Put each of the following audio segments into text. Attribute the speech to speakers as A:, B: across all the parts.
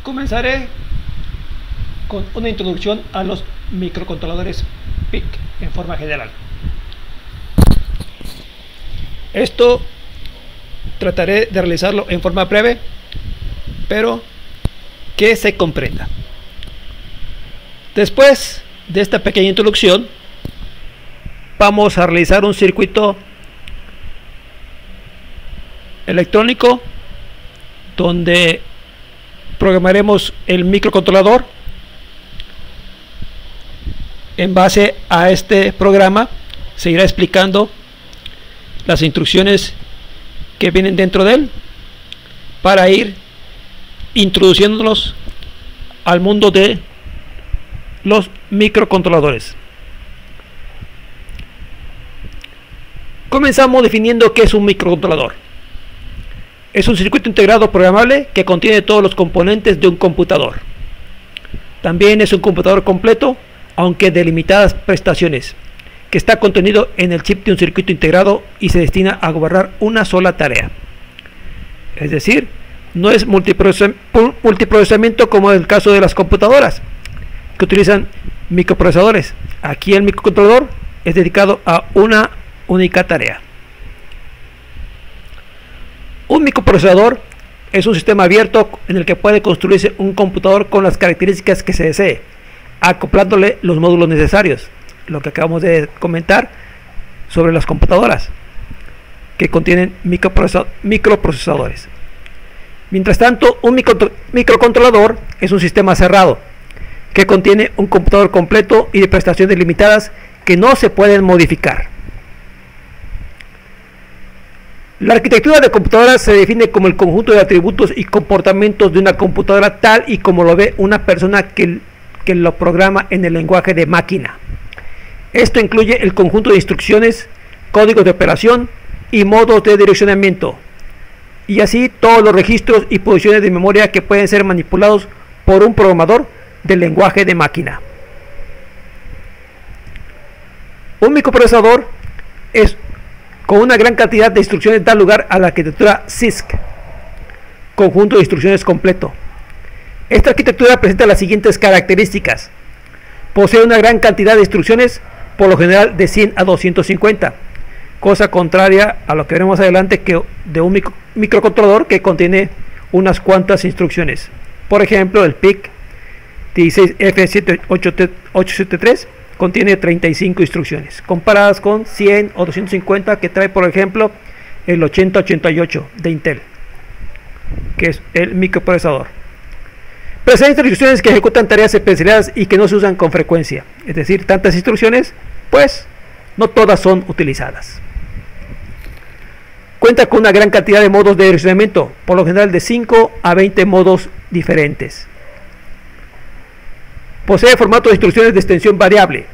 A: Comenzaré con una introducción a los microcontroladores PIC en forma general. Esto trataré de realizarlo en forma breve, pero que se comprenda. Después de esta pequeña introducción, vamos a realizar un circuito electrónico donde programaremos el microcontrolador. En base a este programa se irá explicando las instrucciones que vienen dentro de él para ir introduciéndonos al mundo de los microcontroladores. Comenzamos definiendo qué es un microcontrolador. Es un circuito integrado programable que contiene todos los componentes de un computador. También es un computador completo, aunque de limitadas prestaciones, que está contenido en el chip de un circuito integrado y se destina a gobernar una sola tarea. Es decir, no es multiprocesamiento como en el caso de las computadoras, que utilizan microprocesadores. Aquí el microcontrolador es dedicado a una única tarea. Un microprocesador es un sistema abierto en el que puede construirse un computador con las características que se desee, acoplándole los módulos necesarios, lo que acabamos de comentar sobre las computadoras que contienen microprocesadores. Mientras tanto, un microcontrolador es un sistema cerrado que contiene un computador completo y de prestaciones limitadas que no se pueden modificar. La arquitectura de computadoras se define como el conjunto de atributos y comportamientos de una computadora tal y como lo ve una persona que lo programa en el lenguaje de máquina. Esto incluye el conjunto de instrucciones, códigos de operación y modos de direccionamiento, y así todos los registros y posiciones de memoria que pueden ser manipulados por un programador del lenguaje de máquina. Un microprocesador con una gran cantidad de instrucciones da lugar a la arquitectura CISC, conjunto de instrucciones completo. Esta arquitectura presenta las siguientes características: posee una gran cantidad de instrucciones, por lo general de 100 a 250, cosa contraria a lo que veremos adelante que de un microcontrolador que contiene unas cuantas instrucciones. Por ejemplo, el PIC 16F7873 contiene 35 instrucciones, comparadas con 100 o 250 que trae, por ejemplo, el 8088 de Intel, que es el microprocesador. Presenta instrucciones que ejecutan tareas especializadas y que no se usan con frecuencia, es decir, tantas instrucciones, pues no todas son utilizadas. Cuenta con una gran cantidad de modos de direccionamiento, por lo general de 5 a 20 modos diferentes. Posee formato de instrucciones de extensión variable,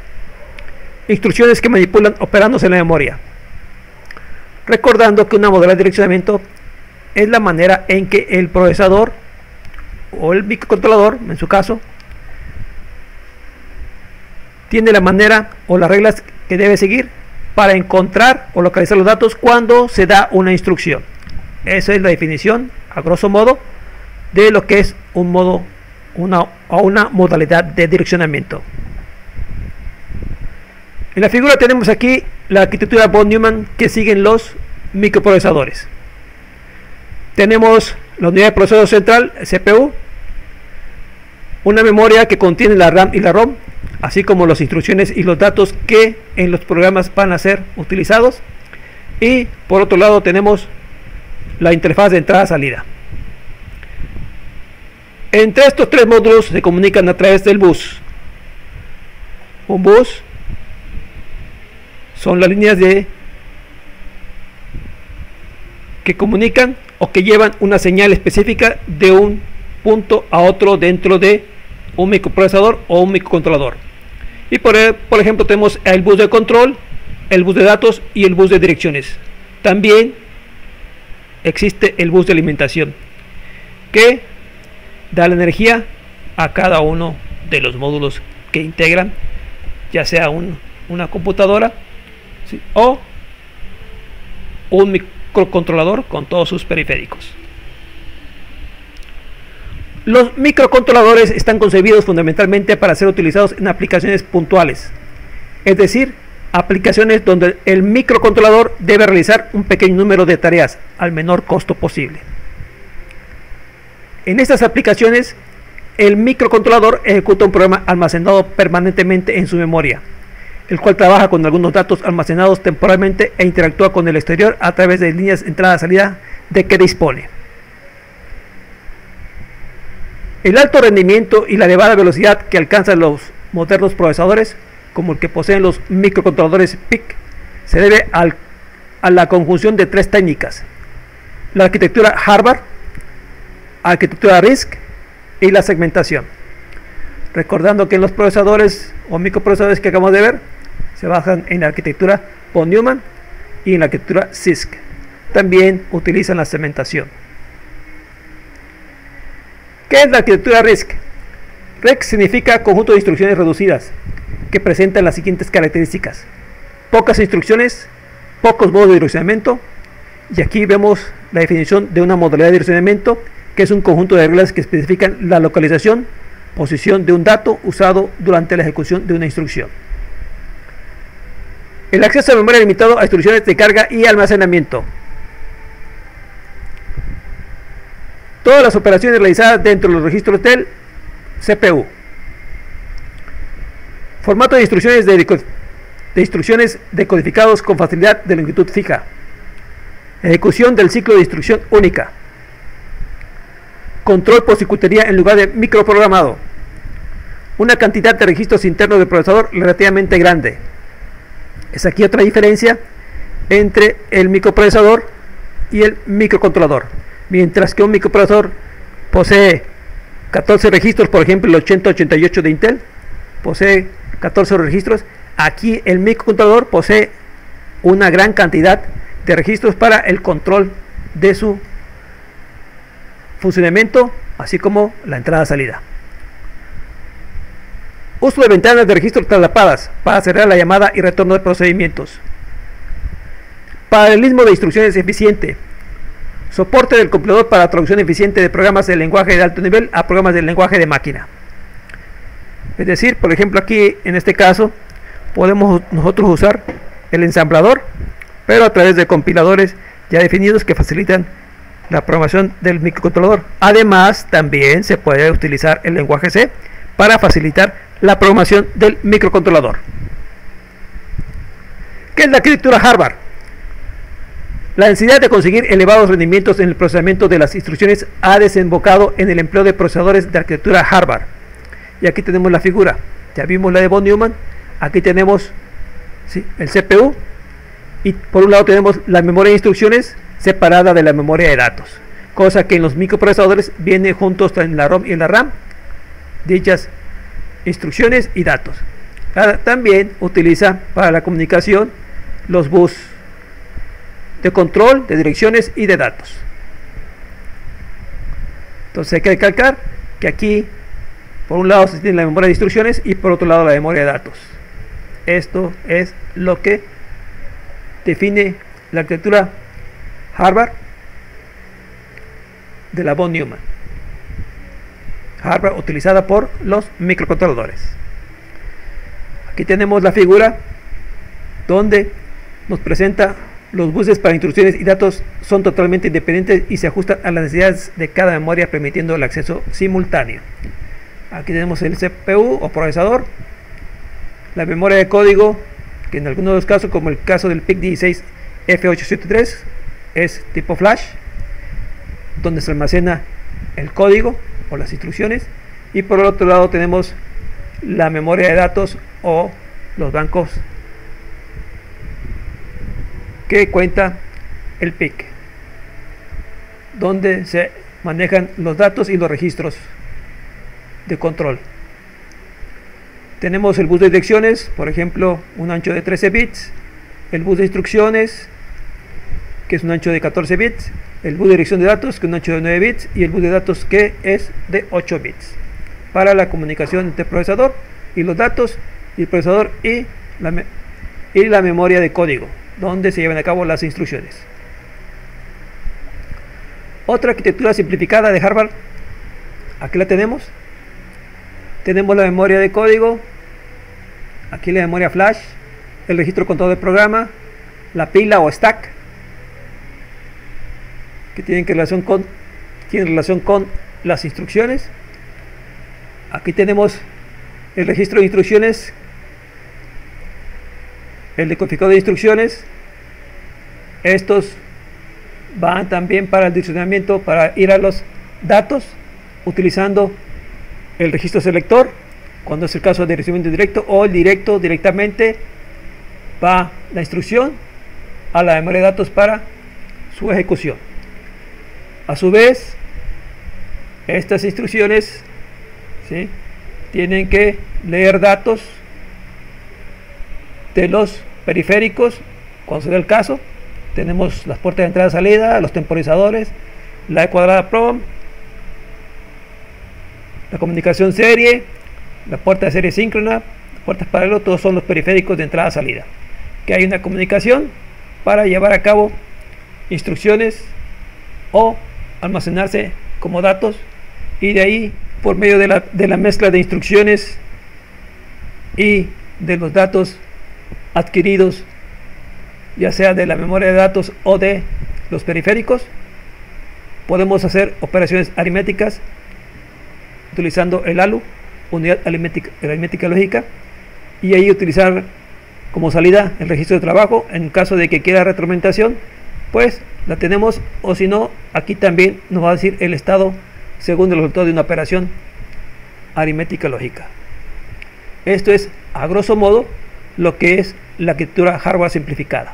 A: instrucciones que manipulan operándose en la memoria. Recordando que una modalidad de direccionamiento es la manera en que el procesador o el microcontrolador, en su caso, tiene la manera o las reglas que debe seguir para encontrar o localizar los datos cuando se da una instrucción. Esa es la definición, a grosso modo, de lo que es una modalidad de direccionamiento. En la figura tenemos aquí la arquitectura von Neumann que siguen los microprocesadores. Tenemos la unidad de procesador central, CPU, una memoria que contiene la RAM y la ROM, así como las instrucciones y los datos que en los programas van a ser utilizados, y por otro lado tenemos la interfaz de entrada-salida. Entre estos tres módulos se comunican a través del bus. Un bus son las líneas que comunican o que llevan una señal específica de un punto a otro dentro de un microprocesador o un microcontrolador. Y por ejemplo tenemos el bus de control, el bus de datos y el bus de direcciones. También existe el bus de alimentación, que da la energía a cada uno de los módulos que integran, ya sea una computadora, ¿sí?, o un microcontrolador con todos sus periféricos. Los microcontroladores están concebidos fundamentalmente para ser utilizados en aplicaciones puntuales, es decir, aplicaciones donde el microcontrolador debe realizar un pequeño número de tareas al menor costo posible. En estas aplicaciones, el microcontrolador ejecuta un programa almacenado permanentemente en su memoria, el cual trabaja con algunos datos almacenados temporalmente e interactúa con el exterior a través de líneas entrada-salida de que dispone. El alto rendimiento y la elevada velocidad que alcanzan los modernos procesadores, como el que poseen los microcontroladores PIC, se debe a la conjunción de tres técnicas: la arquitectura Harvard, arquitectura RISC y la segmentación. Recordando que en los procesadores o microprocesadores que acabamos de ver se basan en la arquitectura von Neumann y en la arquitectura CISC. También utilizan la segmentación. ¿Qué es la arquitectura RISC? RISC significa conjunto de instrucciones reducidas, que presentan las siguientes características: pocas instrucciones, pocos modos de direccionamiento, y aquí vemos la definición de una modalidad de direccionamiento, que es un conjunto de reglas que especifican la localización, posición de un dato usado durante la ejecución de una instrucción. El acceso a memoria limitado a instrucciones de carga y almacenamiento. Todas las operaciones realizadas dentro de los registros del CPU. Formato de instrucciones decodificados con facilidad de longitud fija. Ejecución del ciclo de instrucción única. Control por circuitería en lugar de microprogramado. Una cantidad de registros internos del procesador relativamente grande. Es aquí otra diferencia entre el microprocesador y el microcontrolador. Mientras que un microprocesador posee 14 registros, por ejemplo el 8088 de Intel posee 14 registros, aquí el microcontrolador posee una gran cantidad de registros para el control de su funcionamiento, así como la entrada-salida. Uso de ventanas de registro traslapadas para cerrar la llamada y retorno de procedimientos. Paralelismo de instrucciones eficiente. Soporte del compilador para traducción eficiente de programas de lenguaje de alto nivel a programas de lenguaje de máquina. Es decir, por ejemplo, aquí en este caso podemos nosotros usar el ensamblador, pero a través de compiladores ya definidos que facilitan la programación del microcontrolador. Además, también se puede utilizar el lenguaje C para facilitar la programación del microcontrolador. ¿Qué es la arquitectura Harvard? La necesidad de conseguir elevados rendimientos en el procesamiento de las instrucciones ha desembocado en el empleo de procesadores de arquitectura Harvard. Y aquí tenemos la figura, ya vimos la de von Neumann. Aquí tenemos el CPU, y por un lado tenemos la memoria de instrucciones separada de la memoria de datos, cosa que en los microprocesadores viene juntos en la ROM y en la RAM dichas instrucciones y datos. También utiliza para la comunicación los bus de control de direcciones y de datos. Entonces hay que recalcar que aquí por un lado se tiene la memoria de instrucciones y por otro lado la memoria de datos. Esto es lo que define la arquitectura Harvard de la von Neumann. Harvard utilizada por los microcontroladores. Aquí tenemos la figura donde nos presenta los buses para instrucciones y datos son totalmente independientes y se ajustan a las necesidades de cada memoria, permitiendo el acceso simultáneo. Aquí tenemos el CPU o procesador, la memoria de código, que en algunos de los casos, como el caso del PIC16 F873, es tipo flash, donde se almacena el código o las instrucciones, y por el otro lado tenemos la memoria de datos o los bancos que cuenta el PIC, donde se manejan los datos y los registros de control. Tenemos el bus de direcciones, por ejemplo, un ancho de 13 bits, el bus de instrucciones, que es un ancho de 14 bits, el bus de dirección de datos, que es un ancho de 9 bits, y el bus de datos, que es de 8 bits, para la comunicación entre el procesador y los datos, y el procesador y la memoria de código, donde se llevan a cabo las instrucciones. Otra arquitectura simplificada de Harvard Aquí la tenemos. Tenemos la memoria de código, aquí la memoria flash, el registro con todo el programa, la pila o stack, que tienen relación con las instrucciones. Aquí tenemos el registro de instrucciones, el decodificador de instrucciones. Estos van también para el direccionamiento, para ir a los datos, utilizando el registro selector, cuando es el caso de direccionamiento directo, o el directo directamente va la instrucción a la memoria de datos para su ejecución. A su vez, estas instrucciones, ¿sí?, tienen que leer datos de los periféricos cuando se dé el caso. Tenemos las puertas de entrada y salida, los temporizadores, la E cuadrada PROM, la comunicación serie, la puerta de serie síncrona, las puertas paralelas, todos son los periféricos de entrada y salida. Que hay una comunicación para llevar a cabo instrucciones o almacenarse como datos, y de ahí, por medio de la mezcla de instrucciones y de los datos adquiridos, ya sea de la memoria de datos o de los periféricos, podemos hacer operaciones aritméticas utilizando el ALU, unidad aritmética lógica, y ahí utilizar como salida el registro de trabajo. En caso de que quiera retroalimentación, pues la tenemos, o si no, aquí también nos va a decir el estado según el resultado de una operación aritmética lógica. Esto es, a grosso modo, lo que es la arquitectura hardware simplificada.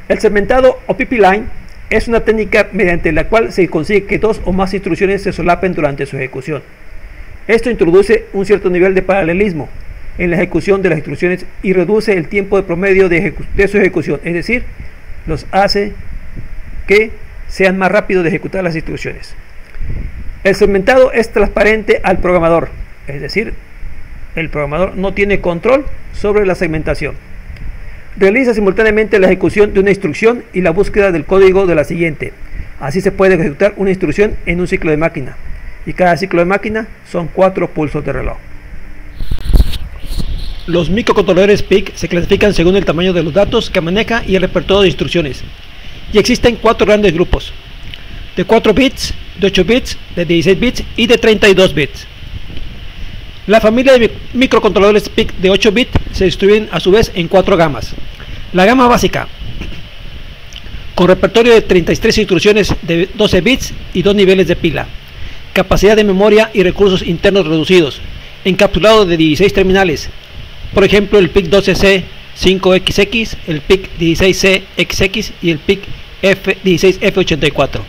A: El segmentado o pipeline es una técnica mediante la cual se consigue que dos o más instrucciones se solapen durante su ejecución. Esto introduce un cierto nivel de paralelismo en la ejecución de las instrucciones y reduce el tiempo de promedio de su ejecución, es decir, los hace que sean más rápidos de ejecutar las instrucciones. El segmentado es transparente al programador, es decir, el programador no tiene control sobre la segmentación. Realiza simultáneamente la ejecución de una instrucción y la búsqueda del código de la siguiente. Así se puede ejecutar una instrucción en un ciclo de máquina, y cada ciclo de máquina son 4 pulsos de reloj. Los microcontroladores PIC se clasifican según el tamaño de los datos que maneja y el repertorio de instrucciones, y existen 4 grandes grupos: de 4 bits, de 8 bits, de 16 bits y de 32 bits. La familia de microcontroladores PIC de 8 bits se distribuyen a su vez en 4 gamas. La gama básica, con repertorio de 33 instrucciones de 12 bits y 2 niveles de pila, capacidad de memoria y recursos internos reducidos, encapsulado de 16 terminales, por ejemplo el PIC 12C 5XX, el PIC 16C XX y el PIC 16F84,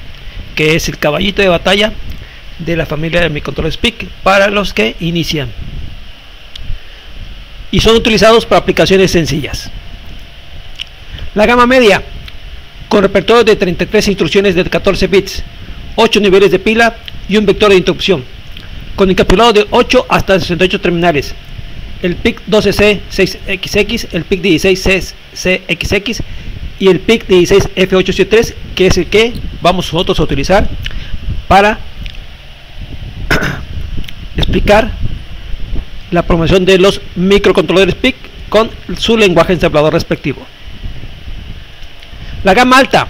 A: que es el caballito de batalla de la familia de microcontroladores PIC para los que inician, y son utilizados para aplicaciones sencillas. La gama media, con repertorio de 33 instrucciones de 14 bits, 8 niveles de pila y un vector de interrupción, con encapsulado de 8 hasta 68 terminales, el PIC 12C 6XX, el PIC 16C CXX y el PIC 16F873, que es el que vamos nosotros a utilizar para explicar la programación de los microcontroladores PIC con su lenguaje ensamblador respectivo. La gama alta,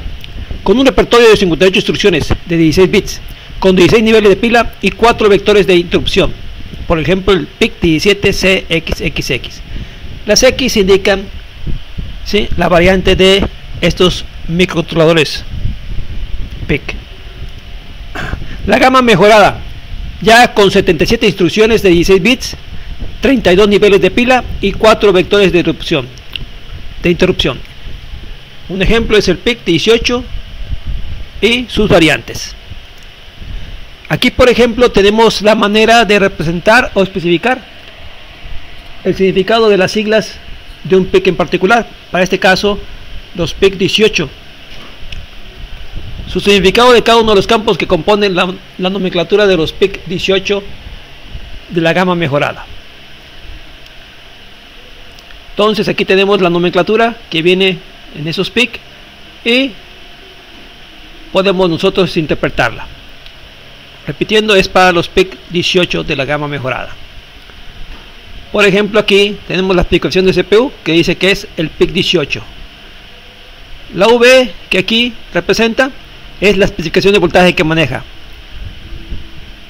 A: con un repertorio de 58 instrucciones de 16 bits, con 16 niveles de pila y 4 vectores de interrupción, por ejemplo el PIC 17CXXX. Las X indican, ¿sí?, la variante de estos microcontroladores PIC. La gama mejorada, ya con 77 instrucciones de 16 bits, 32 niveles de pila y 4 vectores de interrupción. Un ejemplo es el PIC 18 y sus variantes. Aquí, por ejemplo, tenemos la manera de representar o especificar el significado de las siglas de un PIC en particular. Para este caso, los PIC 18. Su significado de cada uno de los campos que componen la nomenclatura de los PIC 18 de la gama mejorada. Entonces aquí tenemos la nomenclatura que viene en esos PIC y podemos nosotros interpretarla. repitiendo, es para los PIC 18 de la gama mejorada. Por ejemplo, aquí tenemos la explicación de CPU que dice que es el PIC 18. La V que aquí representa es la especificación de voltaje que maneja,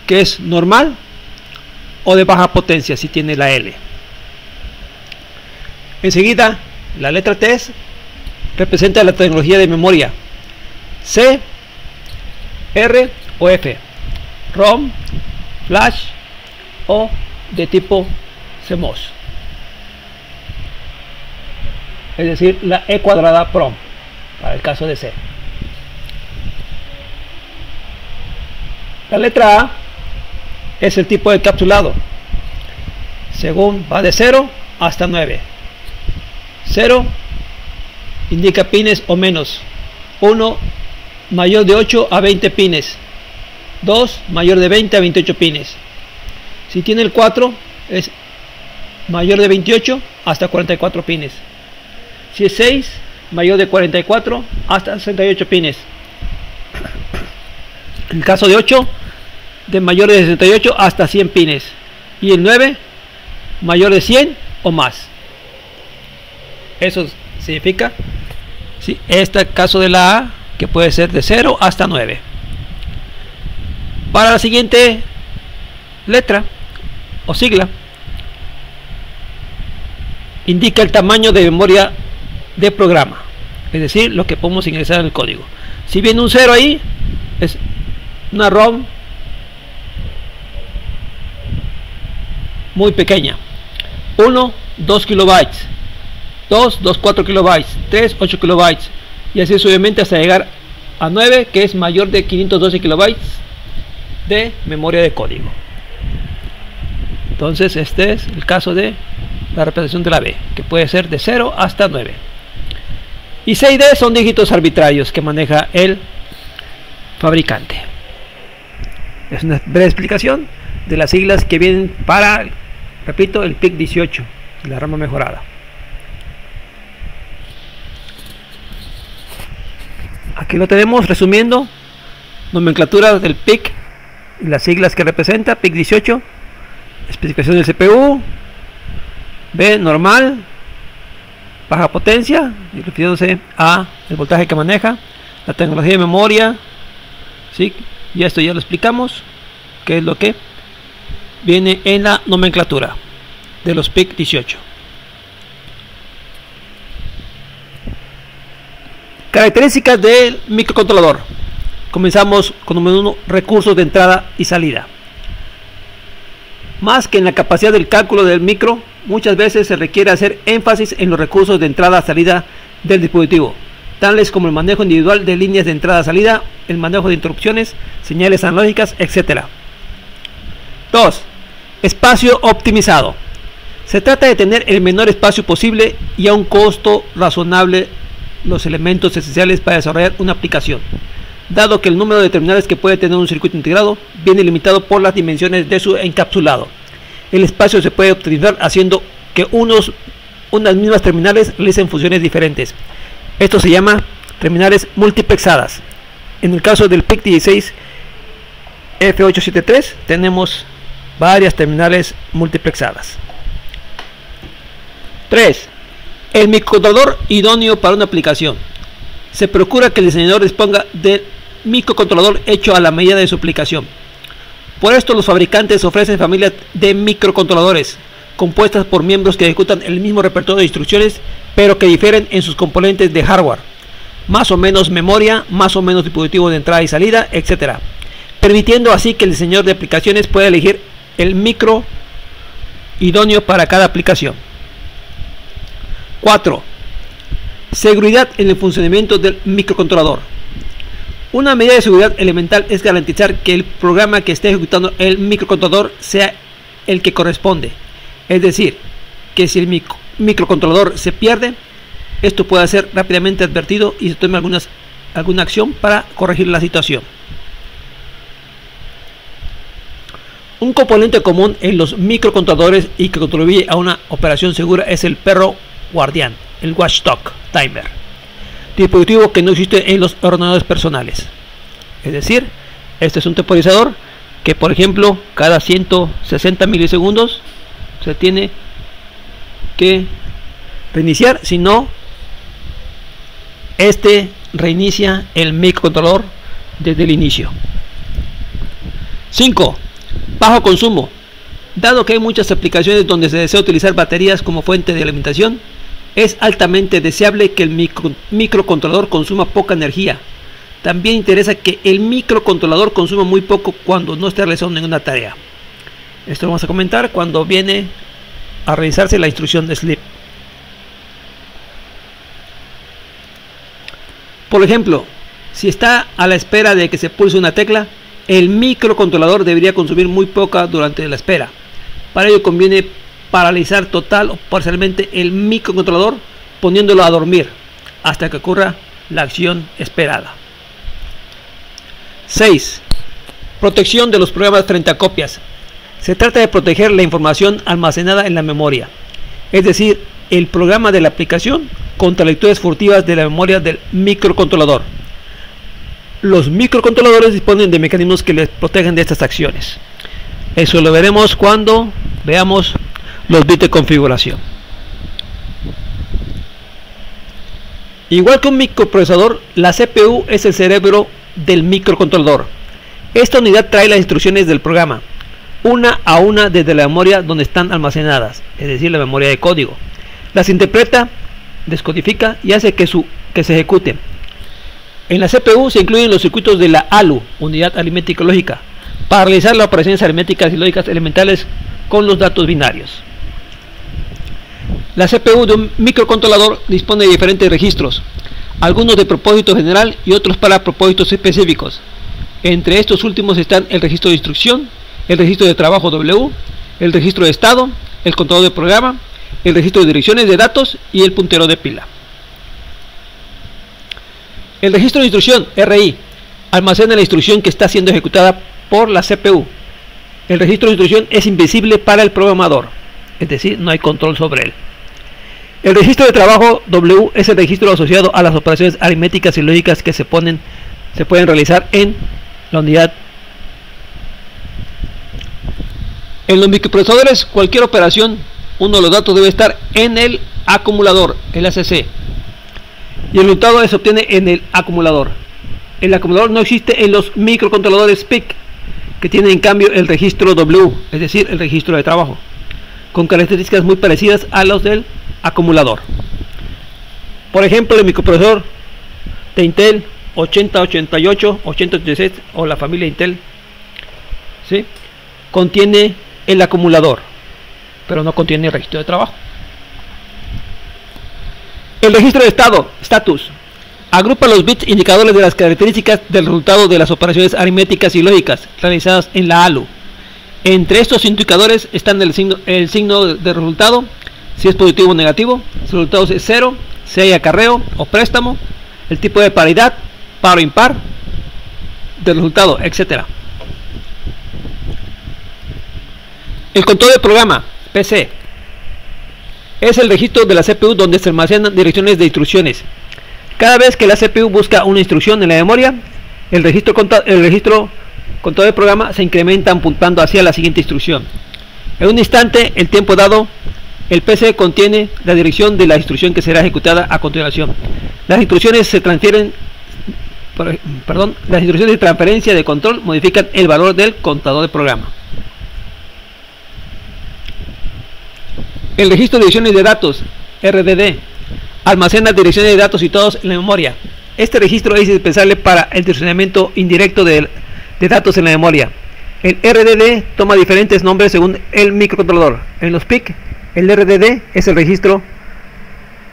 A: que es normal o de baja potencia si tiene la L. Enseguida, la letra T representa la tecnología de memoria, C, R o F, ROM, Flash o de tipo CMOS, es decir, la E cuadrada PROM para el caso de C. La letra A es el tipo de encapsulado, según va de 0 hasta 9. 0 indica pines o menos, 1 mayor de 8 a 20 pines, 2 mayor de 20 a 28 pines. Si tiene el 4 es mayor de 28 hasta 44 pines. Si es 6, mayor de 44 hasta 68 pines. En el caso de 8, de mayor de 68 hasta 100 pines. Y el 9, mayor de 100 o más. Eso significa, ¿sí?, este caso de la A, que puede ser de 0 hasta 9. Para la siguiente letra o sigla, indica el tamaño de memoria de programa, es decir, lo que podemos ingresar en el código. Si viene un 0 ahí, es una ROM muy pequeña. 1, 2 kilobytes, 2, 4 kilobytes, 3, 8 kilobytes, y así suavemente hasta llegar a 9, que es mayor de 512 kilobytes de memoria de código. Entonces este es el caso de la representación de la B, que puede ser de 0 hasta 9. Y C y D son dígitos arbitrarios que maneja el fabricante. Es una breve explicación de las siglas que vienen para, repito, el PIC 18, la rama mejorada. Aquí lo tenemos resumiendo: nomenclatura del PIC y las siglas que representa. PIC 18, especificación del CPU, B normal, baja potencia, y refiriéndose a el voltaje que maneja, la tecnología de memoria, ¿sí? Y esto ya lo explicamos, que es lo que viene en la nomenclatura de los PIC 18. Características del microcontrolador. Comenzamos con número 1, recursos de entrada y salida. Más que en la capacidad del cálculo del micro, muchas veces se requiere hacer énfasis en los recursos de entrada-salida del dispositivo, tales como el manejo individual de líneas de entrada-salida, el manejo de interrupciones, señales analógicas, etc. 2. Espacio optimizado. Se trata de tener el menor espacio posible y a un costo razonable los elementos esenciales para desarrollar una aplicación, dado que el número de terminales que puede tener un circuito integrado viene limitado por las dimensiones de su encapsulado. El espacio se puede optimizar haciendo que unas mismas terminales realicen funciones diferentes. Esto se llama terminales multiplexadas. En el caso del PIC 16 F873 tenemos varias terminales multiplexadas. 3. El microcontrolador idóneo para una aplicación. Se procura que el diseñador disponga del microcontrolador hecho a la medida de su aplicación. Por esto los fabricantes ofrecen familias de microcontroladores compuestas por miembros que ejecutan el mismo repertorio de instrucciones, pero que difieren en sus componentes de hardware, más o menos memoria, más o menos dispositivo de entrada y salida, etc., permitiendo así que el diseñador de aplicaciones pueda elegir el micro idóneo para cada aplicación. 4. Seguridad en el funcionamiento del microcontrolador. Una medida de seguridad elemental es garantizar que el programa que esté ejecutando el microcontrolador sea el que corresponde. Es decir, que si el microcontrolador se pierde, esto puede ser rápidamente advertido y se tome alguna acción para corregir la situación. Un componente común en los microcontroladores y que contribuye a una operación segura es el perro guardián, el watchdog timer, dispositivo que no existe en los ordenadores personales. Es decir, este es un temporizador que por ejemplo cada 160 milisegundos se tiene que reiniciar, si no este reinicia el microcontrolador desde el inicio. 5. Bajo consumo. Dado que hay muchas aplicaciones donde se desea utilizar baterías como fuente de alimentación, es altamente deseable que el microcontrolador consuma poca energía. También interesa que el microcontrolador consuma muy poco cuando no esté realizando ninguna tarea. Esto lo vamos a comentar cuando viene a realizarse la instrucción de sleep. Por ejemplo, si está a la espera de que se pulse una tecla, el microcontrolador debería consumir muy poca durante la espera. Para ello conviene paralizar total o parcialmente el microcontrolador poniéndolo a dormir hasta que ocurra la acción esperada. 6. Protección de los programas frente a copias. Se trata de proteger la información almacenada en la memoria, es decir, el programa de la aplicación contra lecturas furtivas de la memoria del microcontrolador. Los microcontroladores disponen de mecanismos que les protegen de estas acciones. Eso lo veremos cuando veamos los bits de configuración. Igual que un microprocesador, la CPU es el cerebro del microcontrolador. Esta unidad trae las instrucciones del programa, una a una desde la memoria donde están almacenadas, es decir, la memoria de código. Las interpreta, descodifica y hace que se ejecuten. En la CPU se incluyen los circuitos de la ALU, unidad aritmética lógica, para realizar las operaciones aritméticas y lógicas elementales con los datos binarios. La CPU de un microcontrolador dispone de diferentes registros, algunos de propósito general y otros para propósitos específicos. Entre estos últimos están el registro de instrucción, el registro de trabajo W, el registro de estado, el controlador de programa, el registro de direcciones de datos y el puntero de pila. El registro de instrucción, RI, almacena la instrucción que está siendo ejecutada por la CPU. El registro de instrucción es invisible para el programador, es decir, no hay control sobre él. El registro de trabajo W es el registro asociado a las operaciones aritméticas y lógicas que se pueden realizar en la unidad. En los microprocesadores, cualquier operación, uno de los datos debe estar en el acumulador, el ACC, y el resultado se obtiene en el acumulador. El acumulador no existe en los microcontroladores PIC, que tienen en cambio el registro W, es decir, el registro de trabajo, con características muy parecidas a los del acumulador. Por ejemplo, el microprocesador de Intel 8088, 8086 o la familia Intel, ¿sí?, contiene el acumulador, pero no contiene el registro de trabajo. El registro de estado, status, agrupa los bits indicadores de las características del resultado de las operaciones aritméticas y lógicas realizadas en la ALU. Entre estos indicadores están el signo de resultado, si es positivo o negativo, si el resultado es 0, si hay acarreo o préstamo, el tipo de paridad, par o impar del resultado, etc. El control del programa, PC, es el registro de la CPU donde se almacenan direcciones de instrucciones. Cada vez que la CPU busca una instrucción en la memoria, el registro control del programa se incrementa apuntando hacia la siguiente instrucción. En un instante, el tiempo dado, el PC contiene la dirección de la instrucción que será ejecutada a continuación. Las instrucciones las instrucciones de transferencia de control modifican el valor del contador de programa. El registro de direcciones de datos, RDD, almacena direcciones de datos situados en la memoria. Este registro es indispensable para el direccionamiento indirecto de datos en la memoria. El RDD toma diferentes nombres según el microcontrolador. En los PIC, el RDD es el registro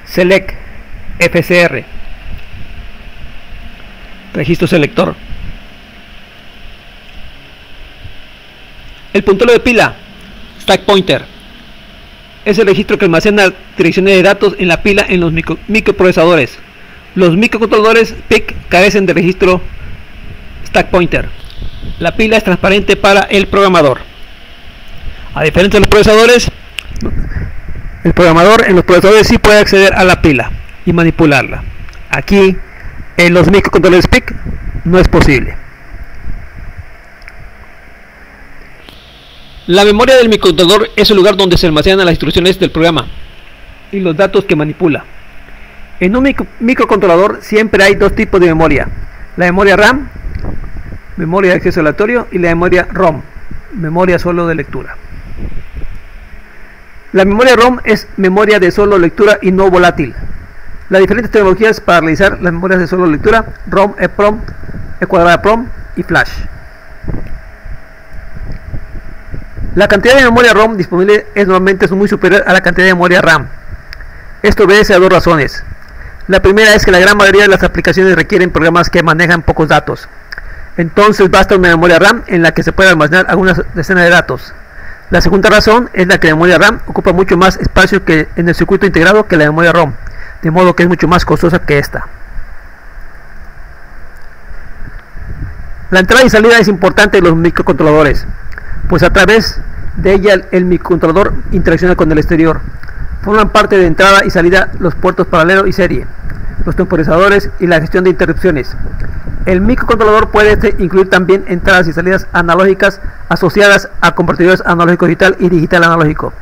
A: Select FCR, registro selector. El puntero de pila, Stack Pointer, es el registro que almacena direcciones de datos en la pila en los microprocesadores. Los microcontroladores PIC carecen de registro Stack Pointer. La pila es transparente para el programador. A diferencia de los procesadores, el programador en los procesadores sí puede acceder a la pila y manipularla. Aquí, en los microcontroladores PIC, no es posible. La memoria del microcontrolador es el lugar donde se almacenan las instrucciones del programa y los datos que manipula. En un microcontrolador siempre hay dos tipos de memoria: la memoria RAM, memoria de acceso aleatorio, y la memoria ROM, memoria solo de lectura. La memoria ROM es memoria de solo lectura y no volátil. Las diferentes tecnologías para realizar las memorias de solo lectura: ROM, EPROM, EPROM y Flash. La cantidad de memoria ROM disponible es normalmente muy superior a la cantidad de memoria RAM. Esto obedece a dos razones. La primera es que la gran mayoría de las aplicaciones requieren programas que manejan pocos datos. Entonces basta una memoria RAM en la que se puede almacenar algunas decenas de datos. La segunda razón es la que la memoria RAM ocupa mucho más espacio que en el circuito integrado que la memoria ROM, de modo que es mucho más costosa que esta. La entrada y salida es importante en los microcontroladores, pues a través de ella el microcontrolador interacciona con el exterior. Forman parte de entrada y salida los puertos paralelo y serie, los temporizadores y la gestión de interrupciones. El microcontrolador puede incluir también entradas y salidas analógicas asociadas a convertidores analógico digital y digital analógico.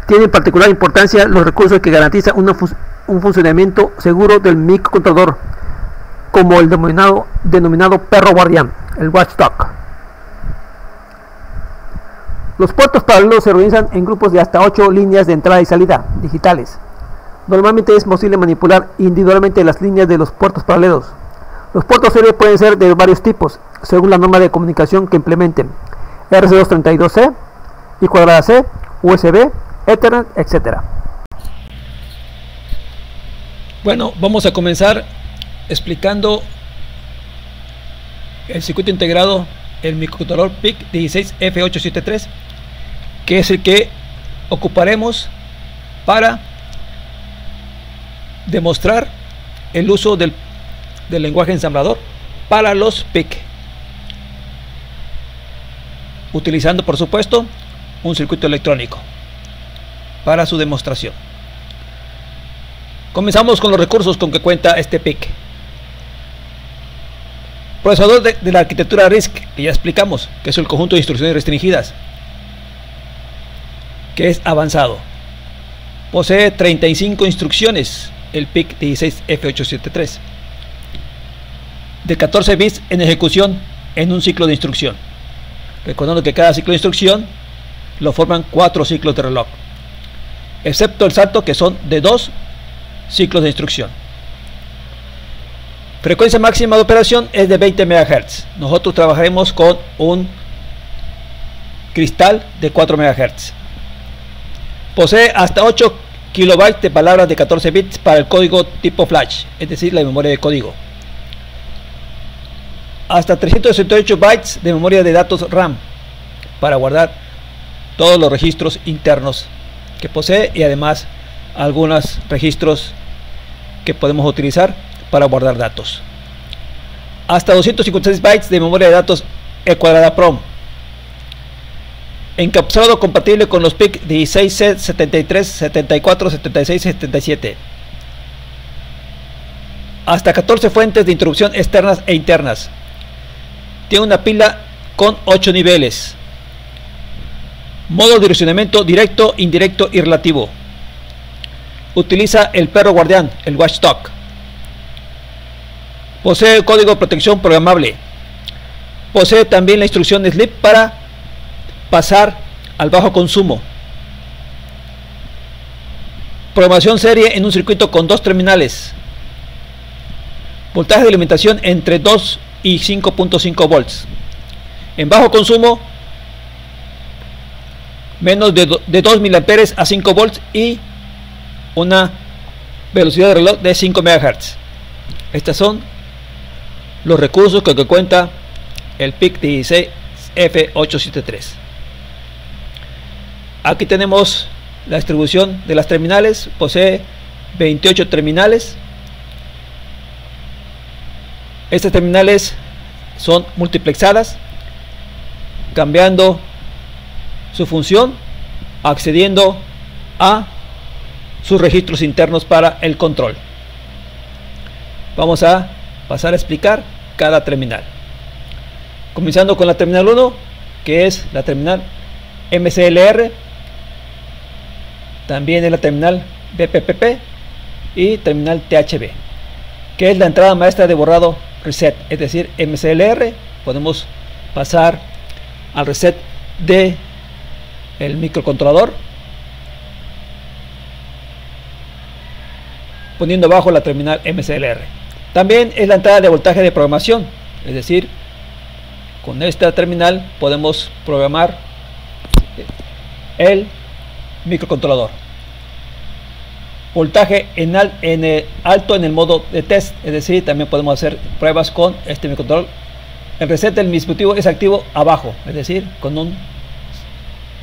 A: Tiene en particular importancia los recursos que garantizan un funcionamiento seguro del microcontrolador, como el denominado perro guardián, el watchdog. Los puertos paralelos se organizan en grupos de hasta 8 líneas de entrada y salida digitales. Normalmente es posible manipular individualmente las líneas de los puertos paralelos. Los puertos serie pueden ser de varios tipos, según la norma de comunicación que implementen: RC232C, I²C, USB, Ethernet, etc.
B: Bueno, vamos a comenzar explicando el circuito integrado, el microcontrolador PIC16F873, que es el que ocuparemos para demostrar el uso del lenguaje ensamblador para los PIC, utilizando por supuesto un circuito electrónico para su demostración. Comenzamos con los recursos con que cuenta este PIC. Procesador de la arquitectura RISC, que ya explicamos, que es el conjunto de instrucciones restringidas, que es avanzado. Posee 35 instrucciones, el PIC16F873, de 14 bits en ejecución en un ciclo de instrucción. Recordando que cada ciclo de instrucción lo forman 4 ciclos de reloj, excepto el salto, que son de 2 ciclos de instrucción. Frecuencia máxima de operación es de 20 MHz. Nosotros trabajaremos con un cristal de 4 MHz. Posee hasta 8 kilobytes de palabras de 14 bits para el código tipo flash, es decir, la memoria de código. Hasta 368 bytes de memoria de datos RAM para guardar todos los registros internos que posee, y además algunos registros que podemos utilizar para guardar datos. Hasta 256 bytes de memoria de datos E²PROM. Encapsulado compatible con los PIC 16C, 73, 74, 76, 77. Hasta 14 fuentes de interrupción externas e internas. Tiene una pila con 8 niveles. Modo de direccionamiento directo, indirecto y relativo. Utiliza el perro guardián, el watchdog. Posee código de protección programable. Posee también la instrucción sleep para pasar al bajo consumo. Programación serie en un circuito con 2 terminales. Voltaje de alimentación entre 2 y 5.5 volts. En bajo consumo, menos de 2 miliamperes a 5 volts y una velocidad de reloj de 5 MHz. Estos son los recursos con que cuenta el PIC16F873. Aquí tenemos la distribución de las terminales. Posee 28 terminales. Estas terminales son multiplexadas, cambiando su función, accediendo a sus registros internos para el control. Vamos a pasar a explicar cada terminal, comenzando con la terminal 1, que es la terminal MCLR, también es la terminal BPPP y terminal THB, que es la entrada maestra de borrado reset, es decir, MCLR. Podemos pasar al reset de el microcontrolador poniendo abajo la terminal MCLR. También es la entrada de voltaje de programación, es decir, con esta terminal podemos programar el microcontrolador. Voltaje alto en el modo de test, es decir, también podemos hacer pruebas con este microcontrolador. El reset del dispositivo es activo abajo, es decir, con un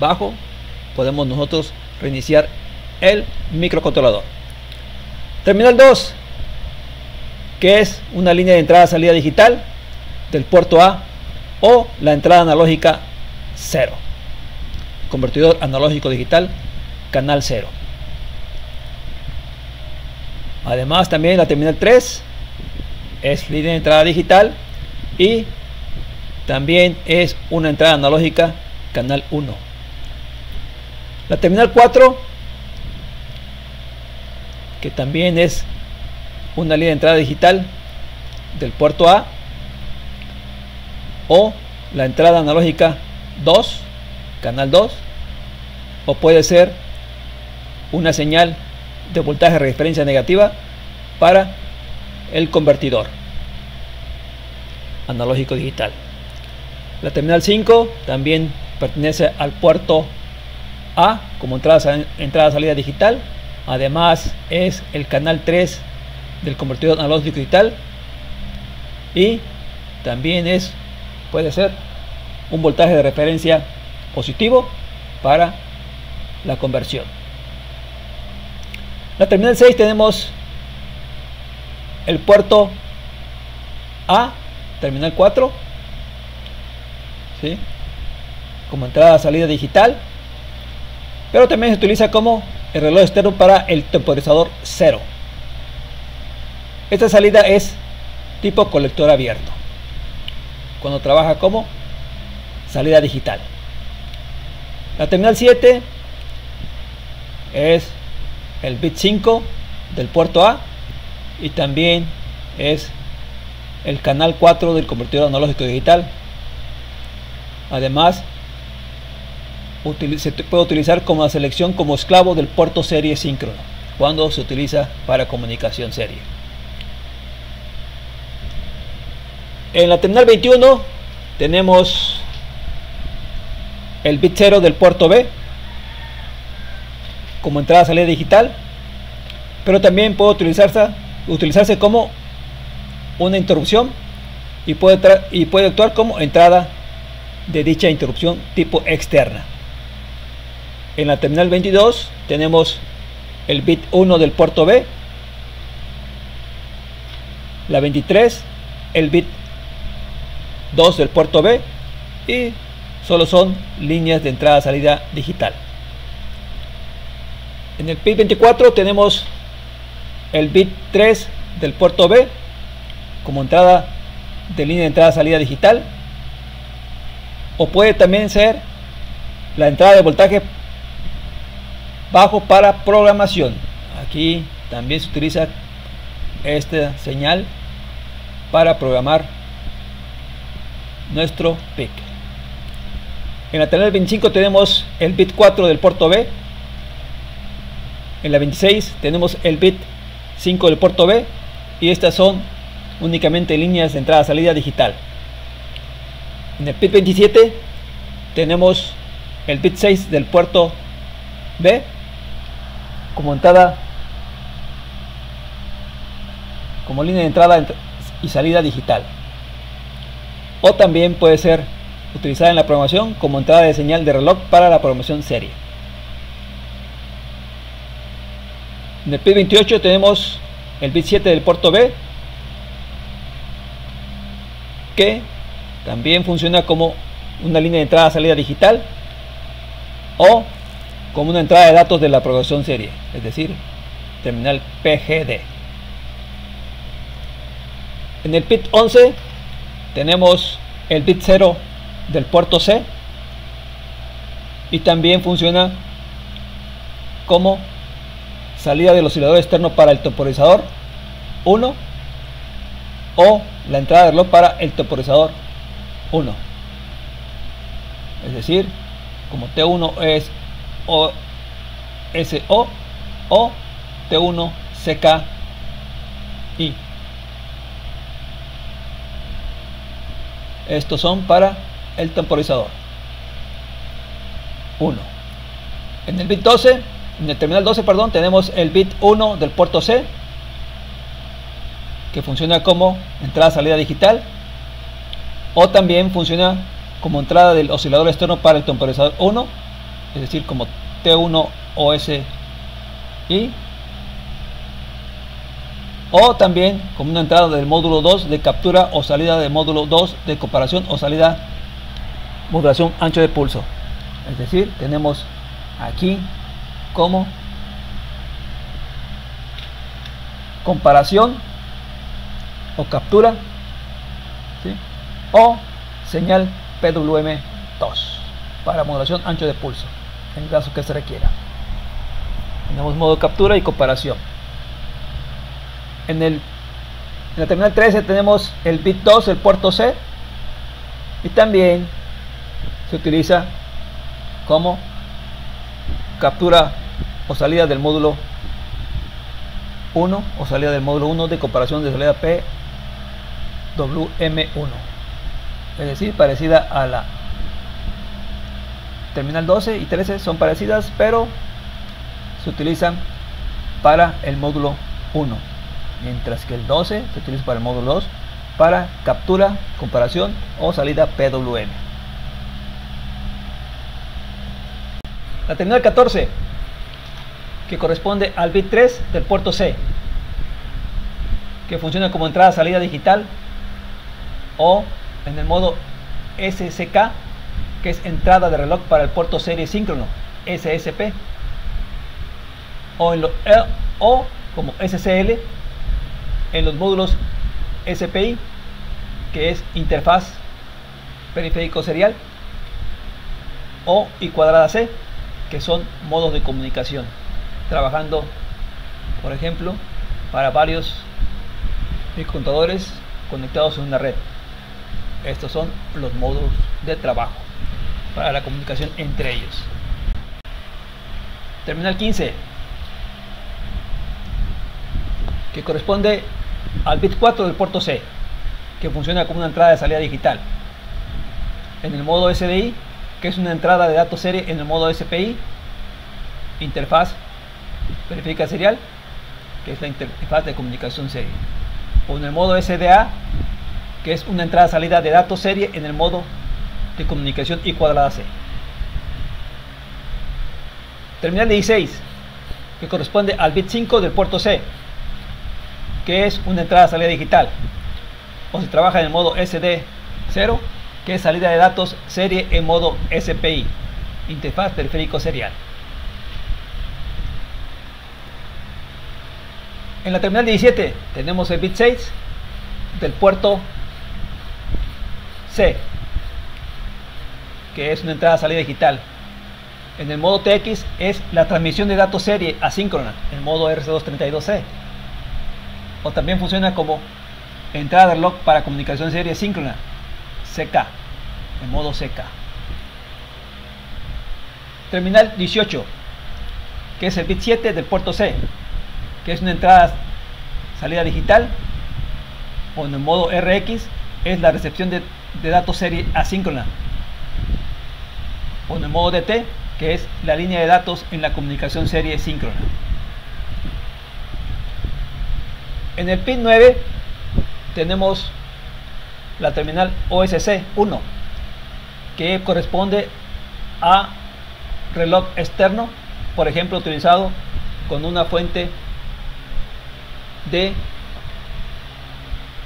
B: bajo podemos nosotros reiniciar el microcontrolador. Terminal 2, que es una línea de entrada-salida digital del puerto A o la entrada analógica 0, convertidor analógico digital canal 0. Además, también la terminal 3 es línea de entrada digital y también es una entrada analógica canal 1. La terminal 4, que también es una línea de entrada digital del puerto A o la entrada analógica 2, canal 2, o puede ser una señal de voltaje de referencia negativa para el convertidor analógico digital. La terminal 5 también pertenece al puerto A como entrada salida digital. Además es el canal 3 del convertidor analógico digital y también puede ser un voltaje de referencia positivo para la conversión. La terminal 6 tenemos el puerto A, terminal 4, ¿sí?, como entrada salida digital, pero también se utiliza como el reloj externo para el temporizador 0. Esta salida es tipo colector abierto cuando trabaja como salida digital. La terminal 7 es el bit 5 del puerto A y también es el canal 4 del convertidor analógico digital. Además se puede utilizar como la selección como esclavo del puerto serie síncrono cuando se utiliza para comunicación serie. En la terminal 21 tenemos el bit 0 del puerto B como entrada salida digital, pero también puede utilizarse como una interrupción y puede actuar como entrada de dicha interrupción tipo externa. En la terminal 22 tenemos el bit 1 del puerto B, la 23 el bit 2 del puerto B y solo son líneas de entrada salida digital. En el bit 24 tenemos el bit 3 del puerto B como entrada de línea de entrada salida digital, o puede también ser la entrada de voltaje bajo para programación. Aquí también se utiliza esta señal para programar nuestro PIC. En la terminal 25 tenemos el bit 4 del puerto B. En la 26 tenemos el bit 5 del puerto B y estas son únicamente líneas de entrada salida digital. En el bit 27 tenemos el bit 6 del puerto B como entrada, como línea de entrada y salida digital, o también puede ser utilizada en la programación como entrada de señal de reloj para la programación serie. En el bit 28 tenemos el bit 7 del puerto B, que también funciona como una línea de entrada salida digital o como una entrada de datos de la programación serie, es decir, terminal PGD. En el bit 11 tenemos el bit 0 del puerto C y también funciona como salida del oscilador externo para el temporizador 1 o la entrada de reloj para el temporizador 1. Es decir, como T1 es OSO o T1 CKI. Estos son para el temporizador 1. En el bit 12, en el terminal 12, perdón, tenemos el bit 1 del puerto C, que funciona como entrada-salida digital, o también funciona como entrada del oscilador externo para el temporizador 1, es decir, como T1 OSI, o también como una entrada del módulo 2 de captura o salida del módulo 2 de comparación o salida modulación ancho de pulso. Es decir, tenemos aquí como comparación o captura, ¿sí?, o señal PWM2 para modulación ancho de pulso en caso que se requiera. Tenemos modo captura y comparación. En la terminal 13 tenemos el bit 2, el puerto C, y también se utiliza como captura o salida del módulo 1 o salida del módulo 1 de comparación de salida PWM1, es decir, parecida a la terminal 12 y 13, son parecidas, pero se utilizan para el módulo 1, mientras que el 12 se utiliza para el módulo 2 para captura, comparación o salida PWM. La terminal 14, que corresponde al bit 3 del puerto C, que funciona como entrada-salida digital, o en el modo SSK, que es entrada de reloj para el puerto serie síncrono, SSP, o como SCL en los módulos SPI, que es interfaz periférico serial, o I cuadrada C, que son modos de comunicación, trabajando, por ejemplo, para varios microcontadores conectados en una red. Estos son los modos de trabajo para la comunicación entre ellos. Terminal 15, que corresponde al bit 4 del puerto C, que funciona como una entrada de salida digital. En el modo SDI, que es una entrada de datos serie en el modo SPI, interfaz periférica serial, que es la interfaz de comunicación serie, o en el modo SDA, que es una entrada-salida de datos serie en el modo de comunicación I cuadrada C. Terminal 16, que corresponde al bit 5 del puerto C, que es una entrada-salida digital, o se trabaja en el modo SD0, que es salida de datos serie en modo SPI, interfaz periférico serial. En la terminal 17 tenemos el bit 6 del puerto C, que es una entrada-salida digital. En el modo TX es la transmisión de datos serie asíncrona, el modo RC232C, o también funciona como entrada de reloj para comunicación serie síncrona, CK, en modo CK. Terminal 18, que es el bit 7 del puerto C, que es una entrada salida digital, o en el modo RX es la recepción de datos serie asíncrona, o en el modo DT, que es la línea de datos en la comunicación serie síncrona. En el pin 9 tenemos la terminal OSC 1, que corresponde a reloj externo, por ejemplo utilizado con una fuente de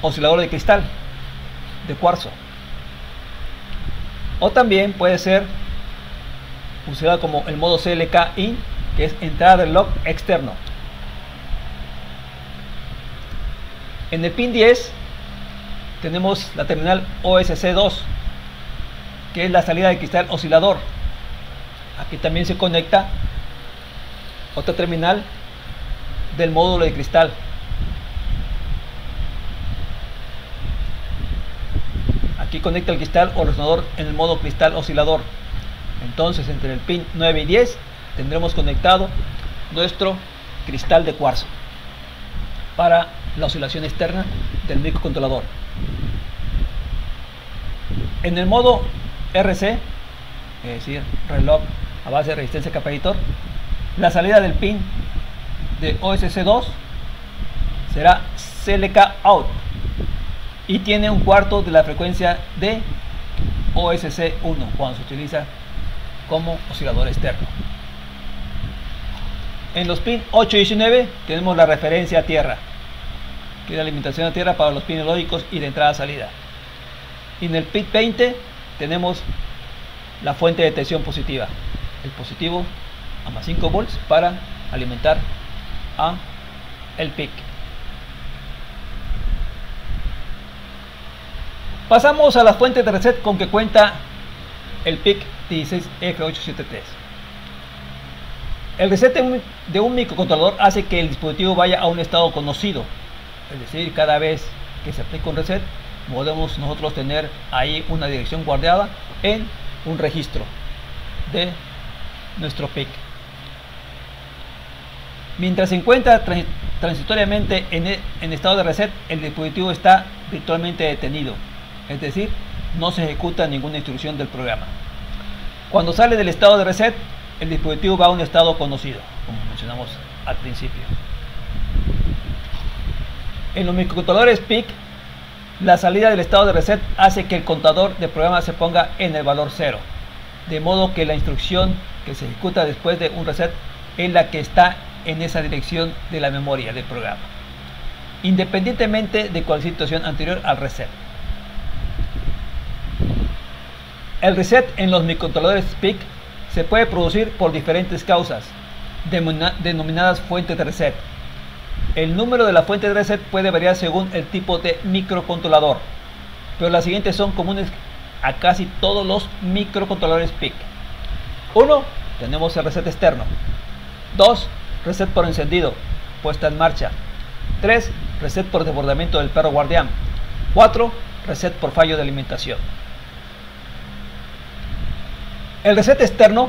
B: oscilador de cristal de cuarzo, o también puede ser usada como el modo CLK in, que es entrada de reloj externo. En el pin 10 tenemos la terminal OSC2, que es la salida de cristal oscilador, Aquí también se conecta otra terminal del módulo de cristal. Aquí conecta el cristal o resonador en el modo cristal oscilador. Entonces entre el pin 9 y 10 tendremos conectado nuestro cristal de cuarzo para la oscilación externa del microcontrolador. En el modo RC, es decir, reloj a base de resistencia capacitor, la salida del pin de OSC2 será CLK out y tiene un cuarto de la frecuencia de OSC1 cuando se utiliza como oscilador externo. En los pins 8 y 19 tenemos la referencia a tierra, que es la alimentación a tierra para los pines lógicos y de entrada-salida. Y en el pin 20 tenemos la fuente de tensión positiva, el positivo a más 5 volts para alimentar a el PIC. Pasamos a la fuente de reset con que cuenta el PIC 16F873. El reset de un microcontrolador hace que el dispositivo vaya a un estado conocido, es decir, cada vez que se aplica un reset podemos nosotros tener ahí una dirección guardada en un registro de nuestro PIC. Mientras se encuentra transitoriamente en estado de reset, el dispositivo está virtualmente detenido, es decir, no se ejecuta ninguna instrucción del programa. Cuando sale del estado de reset, el dispositivo va a un estado conocido, como mencionamos al principio. En los microcontroladores PIC, la salida del estado de reset hace que el contador de programa se ponga en el valor 0, de modo que la instrucción que se ejecuta después de un reset es la que está en esa dirección de la memoria del programa, independientemente de cualquier situación anterior al reset. El reset en los microcontroladores PIC se puede producir por diferentes causas, denominadas fuentes de reset. El número de la fuente de reset puede variar según el tipo de microcontrolador, pero las siguientes son comunes a casi todos los microcontroladores PIC. 1. Tenemos el reset externo. 2. Reset por encendido, puesta en marcha. 3. Reset por desbordamiento del perro guardián. 4. Reset por fallo de alimentación. El reset externo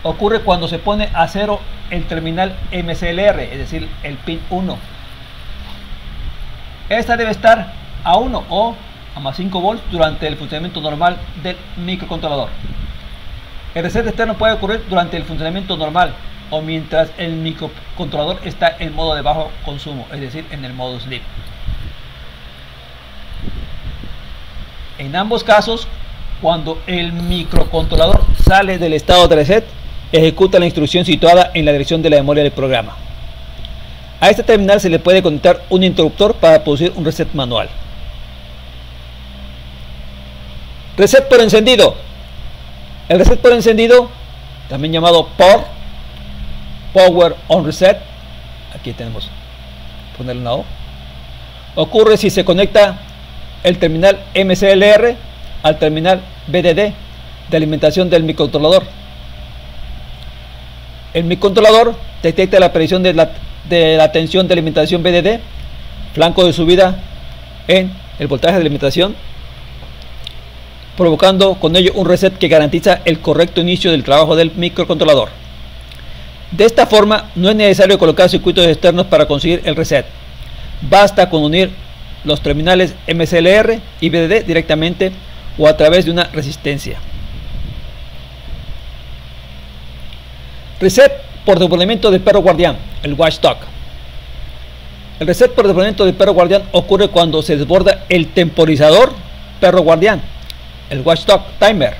B: ocurre cuando se pone a 0 el terminal MCLR, es decir, el pin 1. Esta debe estar a 1 o a más 5 volts durante el funcionamiento normal del microcontrolador. El reset externo puede ocurrir durante el funcionamiento normal o mientras el microcontrolador está en modo de bajo consumo, es decir, en el modo sleep. En ambos casos, cuando el microcontrolador sale del estado de reset, ejecuta la instrucción situada en la dirección de la memoria del programa. A este terminal se le puede conectar un interruptor para producir un reset manual. Reset por encendido. El reset por encendido, también llamado Power on Reset, aquí tenemos, ponerle una O, ocurre si se conecta el terminal MCLR al terminal VDD de alimentación del microcontrolador. El microcontrolador detecta la aparición de la tensión de alimentación VDD, flanco de subida en el voltaje de alimentación, provocando con ello un reset que garantiza el correcto inicio del trabajo del microcontrolador. De esta forma no es necesario colocar circuitos externos para conseguir el reset. Basta con unir los terminales MCLR y VDD directamente o a través de una resistencia. Reset por desbordamiento del perro guardián, el watchdog. El reset por desbordamiento del perro guardián ocurre cuando se desborda el temporizador perro guardián, el watchdog timer.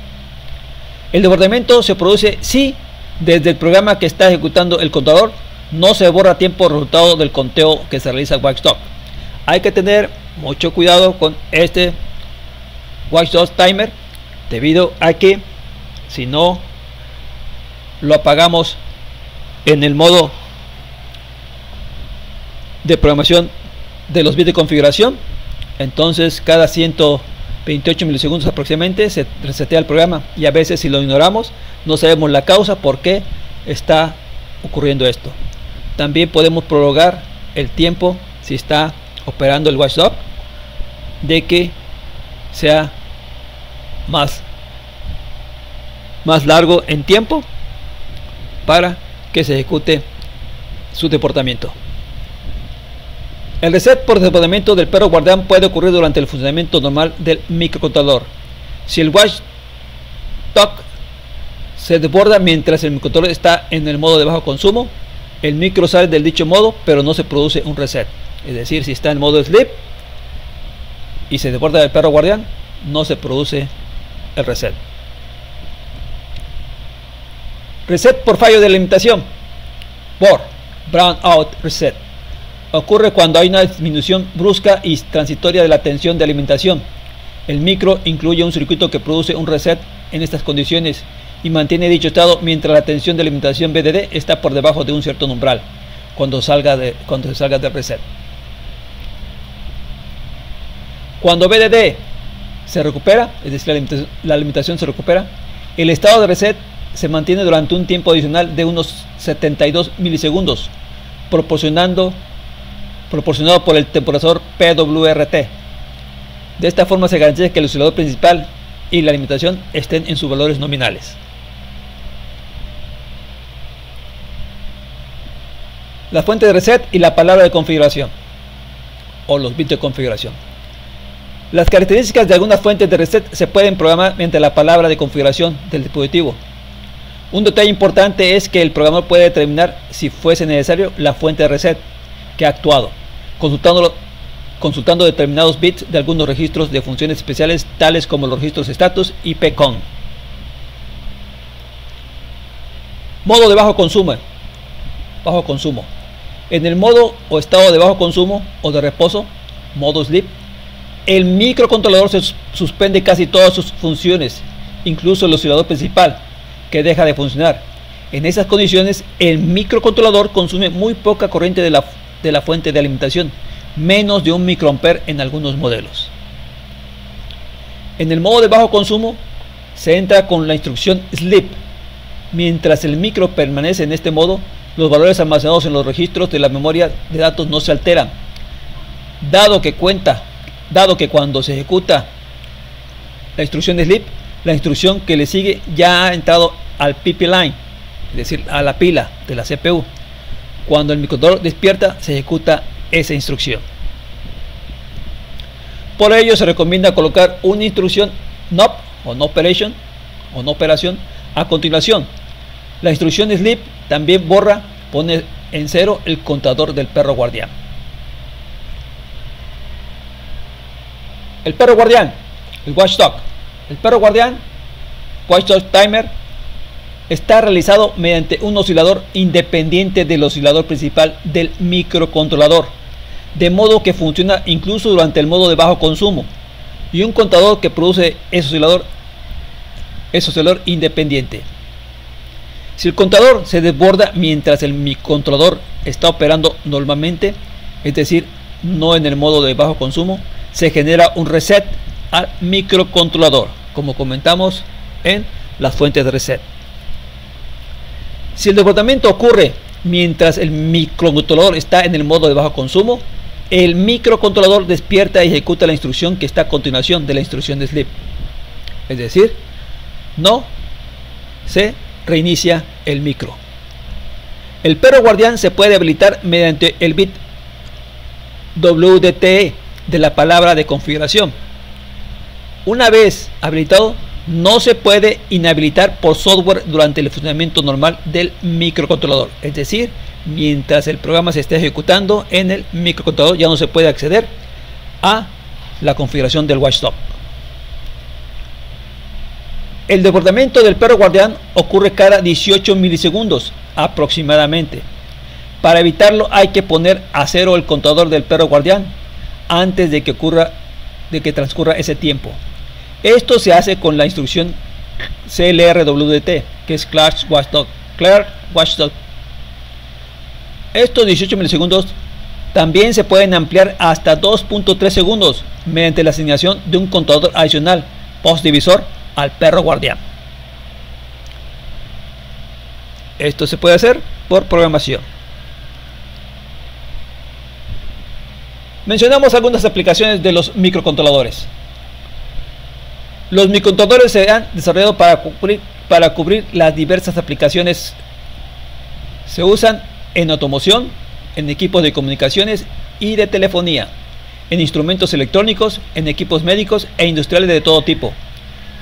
B: El desbordamiento se produce si desde el programa que está ejecutando el contador no se borra a tiempo el resultado del conteo que se realiza el watchdog. Hay que tener mucho cuidado con este watchdog timer, debido a que si no lo apagamos en el modo de programación de los bits de configuración, entonces cada 100 28 milisegundos aproximadamente se resetea el programa, y a veces si lo ignoramos no sabemos la causa por qué está ocurriendo esto. También podemos prolongar el tiempo si está operando el watchdog, de que sea más largo en tiempo para que se ejecute su deportamiento. El reset por desbordamiento del perro guardián puede ocurrir durante el funcionamiento normal del microcontrolador. Si el watchdog se desborda mientras el microcontrolador está en el modo de bajo consumo, el micro sale del dicho modo, pero no se produce un reset. Es decir, si está en modo sleep y se desborda el perro guardián, no se produce el reset. Reset por fallo de alimentación. Brownout reset. Ocurre cuando hay una disminución brusca y transitoria de la tensión de alimentación. El micro incluye un circuito que produce un reset en estas condiciones y mantiene dicho estado mientras la tensión de alimentación VDD está por debajo de un cierto umbral cuando se salga del reset. Cuando VDD se recupera, es decir, la alimentación se recupera, el estado de reset se mantiene durante un tiempo adicional de unos 72 milisegundos, proporcionado por el temporizador PWRT. De esta forma se garantiza que el oscilador principal y la alimentación estén en sus valores nominales. La fuente de reset y la palabra de configuración, o los bits de configuración. Las características de algunas fuentes de reset se pueden programar mediante la palabra de configuración del dispositivo. Un detalle importante es que el programador puede determinar, si fuese necesario, la fuente de reset que ha actuado, consultando determinados bits de algunos registros de funciones especiales, tales como los registros status y pcon. Modo de bajo consumo. En el modo o estado de bajo consumo o de reposo, modo sleep, el microcontrolador se suspende casi todas sus funciones, incluso el oscilador principal, que deja de funcionar. En esas condiciones, el microcontrolador consume muy poca corriente de la fuente de alimentación, menos de 1 microampere en algunos modelos. En el modo de bajo consumo, se entra con la instrucción sleep. Mientras el micro permanece en este modo, los valores almacenados en los registros de la memoria de datos no se alteran, dado que cuando se ejecuta la instrucción sleep, la instrucción que le sigue ya ha entrado al PP line, es decir, a la pila de la CPU. Cuando el microcontrolador despierta, se ejecuta esa instrucción. Por ello se recomienda colocar una instrucción NOP o no operación a continuación. La instrucción sleep también pone en cero el contador del perro guardián. El perro guardián, el watchdog. El perro guardián, watchdog timer, está realizado mediante un oscilador independiente del oscilador principal del microcontrolador, de modo que funciona incluso durante el modo de bajo consumo, y un contador que produce ese oscilador independiente. Si el contador se desborda mientras el microcontrolador está operando normalmente, es decir, no en el modo de bajo consumo, se genera un reset al microcontrolador, como comentamos en las fuentes de reset. Si el desbordamiento ocurre mientras el microcontrolador está en el modo de bajo consumo, el microcontrolador despierta y ejecuta la instrucción que está a continuación de la instrucción de sleep, es decir, no se reinicia el micro. El perro guardián se puede habilitar mediante el bit WDTE de la palabra de configuración. Una vez habilitado, no se puede inhabilitar por software durante el funcionamiento normal del microcontrolador, es decir, mientras el programa se esté ejecutando en el microcontrolador ya no se puede acceder a la configuración del watchdog. El desbordamiento del perro guardián ocurre cada 18 milisegundos aproximadamente. Para evitarlo hay que poner a cero el contador del perro guardián antes de que transcurra ese tiempo. Esto se hace con la instrucción CLRWDT, que es Clear Watchdog. Estos 18 milisegundos también se pueden ampliar hasta 2.3 segundos mediante la asignación de un controlador adicional postdivisor al perro guardián. Esto se puede hacer por programación. Mencionamos algunas aplicaciones de los microcontroladores. Los microcontroladores se han desarrollado para cubrir las diversas aplicaciones. Se usan en automoción, en equipos de comunicaciones y de telefonía, en instrumentos electrónicos, en equipos médicos e industriales de todo tipo,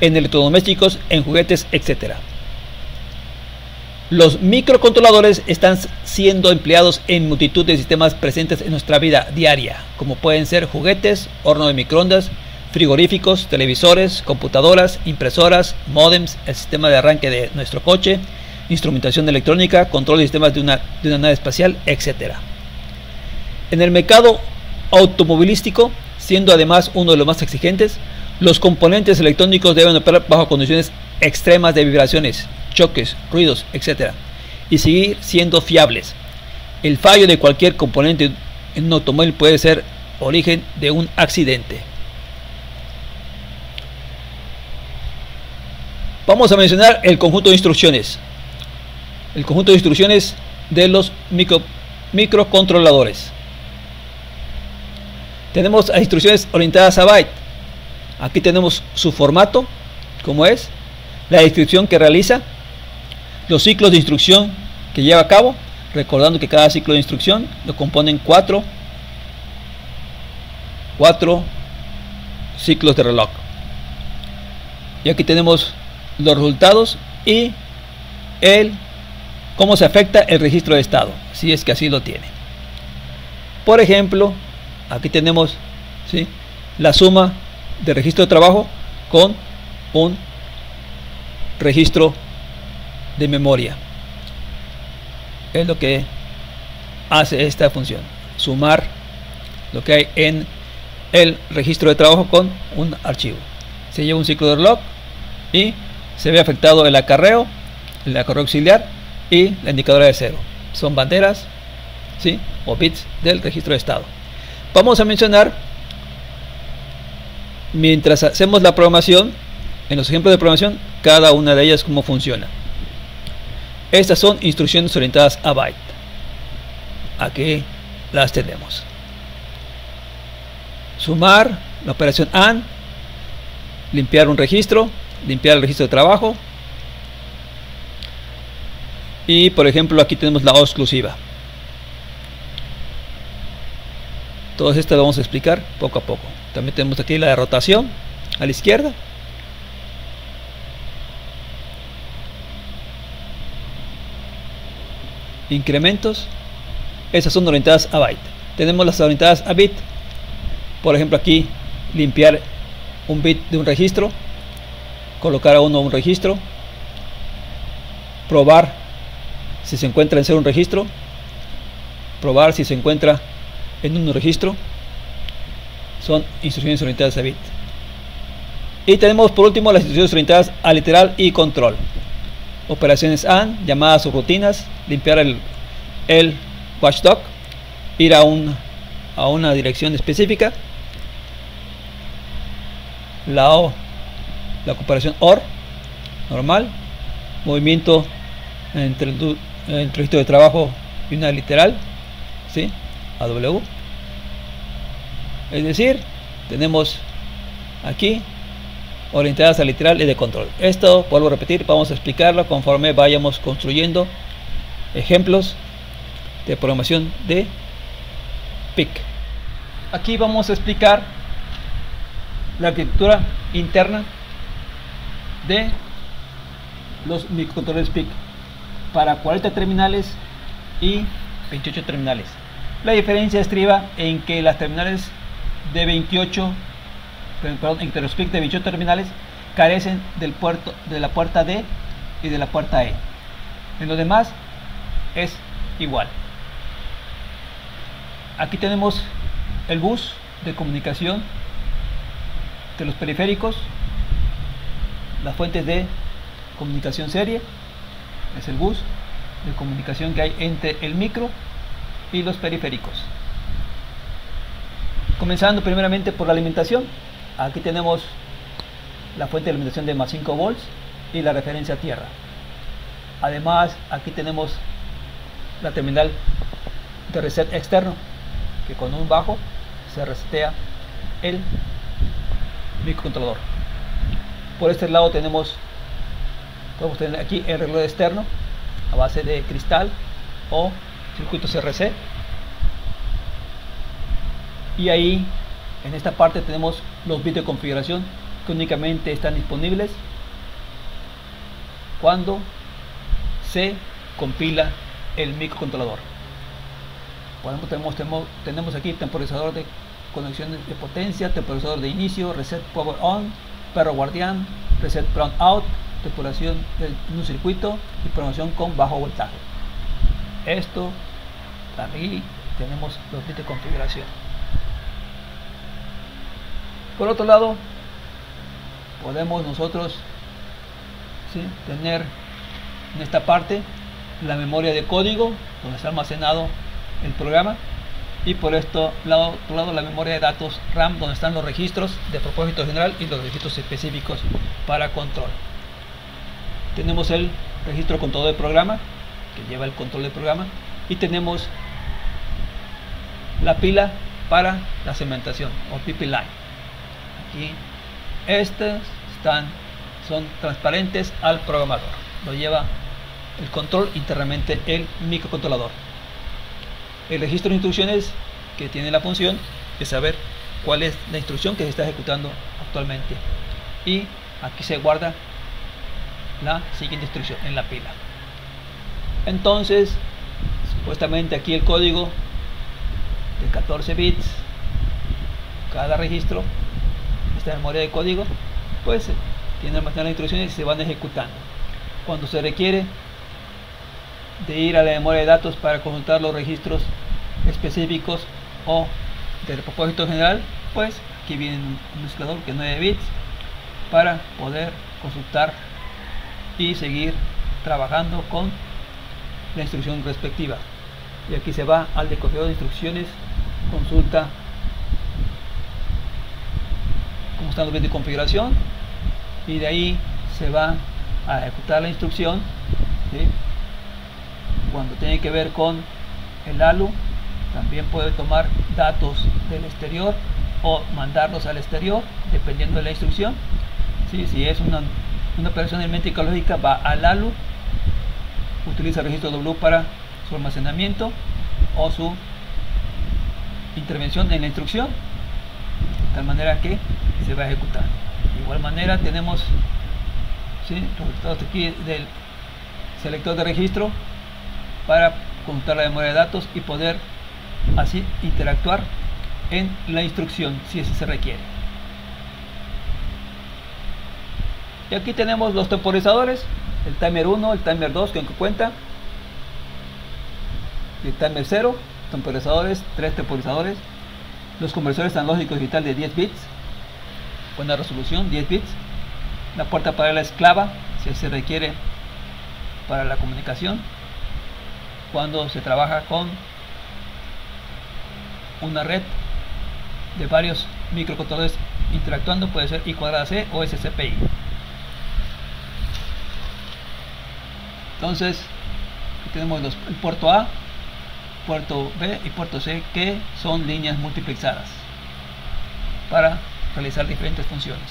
B: en electrodomésticos, en juguetes, etc. Los microcontroladores están siendo empleados en multitud de sistemas presentes en nuestra vida diaria, como pueden ser juguetes, horno de microondas, frigoríficos, televisores, computadoras, impresoras, módems, el sistema de arranque de nuestro coche, instrumentación electrónica, control de sistemas de una nave espacial, etc. En el mercado automovilístico, siendo además uno de los más exigentes, los componentes electrónicos deben operar bajo condiciones extremas de vibraciones, choques, ruidos, etc. y seguir siendo fiables. El fallo de cualquier componente en un automóvil puede ser origen de un accidente. Vamos a mencionar el conjunto de instrucciones. El conjunto de instrucciones de los microcontroladores. Tenemos las instrucciones orientadas a byte. Aquí tenemos su formato, como es, la descripción que realiza, los ciclos de instrucción que lleva a cabo, recordando que cada ciclo de instrucción lo componen cuatro ciclos de reloj. Y aquí tenemos los resultados y cómo se afecta el registro de estado, si es que así lo tiene. Por ejemplo, aquí tenemos, ¿sí?, la suma de registro de trabajo con un registro de memoria. Es lo que hace esta función: sumar lo que hay en el registro de trabajo con un archivo. Se lleva un ciclo de reloj y se ve afectado el acarreo auxiliar y la indicadora de cero. Son banderas, ¿sí?, o bits del registro de estado. Vamos a mencionar, mientras hacemos la programación, en los ejemplos de programación, cada una de ellas cómo funciona. Estas son instrucciones orientadas a byte. Aquí las tenemos. Sumar, la operación AND, limpiar un registro, limpiar el registro de trabajo. Y por ejemplo aquí tenemos la O exclusiva. Todas estas las vamos a explicar poco a poco. También tenemos aquí la de rotación a la izquierda. Incrementos. Esas son orientadas a byte. Tenemos las orientadas a bit. Por ejemplo aquí limpiar un bit de un registro, colocar a un registro, probar si se encuentra en ser un registro, probar si se encuentra en un registro. Son instrucciones orientadas a bit. Y tenemos por último las instrucciones orientadas a literal y control. Operaciones AND, llamadas o rutinas, limpiar el watchdog, ir a una dirección específica. La O, la operación OR, normal, movimiento entre el registro de trabajo y una literal, ¿sí?, AW. Es decir, tenemos aquí orientadas a literal y de control. Esto, vuelvo a repetir, vamos a explicarlo conforme vayamos construyendo ejemplos de programación de PIC. Aquí vamos a explicar la arquitectura interna de los microcontroladores PIC para 40 terminales y 28 terminales. La diferencia estriba en que las terminales de 28, perdón, entre los PIC de 28 terminales carecen de la puerta D y de la puerta E. En lo demás es igual. Aquí tenemos el bus de comunicación de los periféricos, las fuentes de comunicación serie, es el bus de comunicación que hay entre el micro y los periféricos. Comenzando primeramente por la alimentación. Aquí tenemos la fuente de alimentación de más 5 volts y la referencia a tierra. Además, aquí tenemos la terminal de reset externo, que con un bajo se resetea el microcontrolador. Por este lado podemos tener aquí el reloj externo a base de cristal o circuito CRC, y ahí en esta parte tenemos los bits de configuración que únicamente están disponibles cuando se compila el microcontrolador. Por ejemplo, tenemos aquí temporizador de conexiones de potencia, temporizador de inicio, reset power on, perro guardián, reset brown out, temporización de un circuito y programación con bajo voltaje. Esto, aquí tenemos los bits de configuración. Por otro lado, podemos nosotros tener en esta parte la memoria de código donde está almacenado el programa, y por otro lado la memoria de datos RAM donde están los registros de propósito general y los registros específicos para control. Tenemos el registro controlador de programa que lleva el control del programa, y tenemos la pila para la segmentación o PP line. Aquí estas son transparentes al programador, lo lleva el control internamente el microcontrolador. El registro de instrucciones, que tiene la función de saber cuál es la instrucción que se está ejecutando actualmente, y aquí se guarda la siguiente instrucción en la pila. Entonces, supuestamente aquí el código de 14 bits cada registro, esta memoria de código, pues tiene almacenadas las instrucciones y se van ejecutando. Cuando se requiere de ir a la memoria de datos para consultar los registros específicos o del propósito general, pues aquí viene un mezclador que es 9 bits para poder consultar y seguir trabajando con la instrucción respectiva. Y aquí se va al decodificador de instrucciones, consulta cómo están los bits de configuración, y de ahí se va a ejecutar la instrucción, ¿sí? Cuando tiene que ver con el ALU, también puede tomar datos del exterior o mandarlos al exterior dependiendo de la instrucción, ¿sí? Si es una operación aritmética lógica, va al ALU, utiliza el registro W para su almacenamiento o su intervención en la instrucción, de tal manera que se va a ejecutar. De igual manera tenemos los resultados aquí del selector de registro para consultar la memoria de datos y poder así interactuar en la instrucción si así se requiere. Y aquí tenemos los temporizadores, el timer 1, el timer 2 que cuenta, y el timer 0, temporizadores, 3 temporizadores, los conversores analógicos digital de 10 bits, buena resolución, 10 bits, la puerta paralela esclava si se requiere para la comunicación cuando se trabaja con una red de varios microcontroladores interactuando, puede ser I²C o SCPI. Entonces aquí tenemos el puerto A, puerto B y puerto C, que son líneas multiplexadas para realizar diferentes funciones.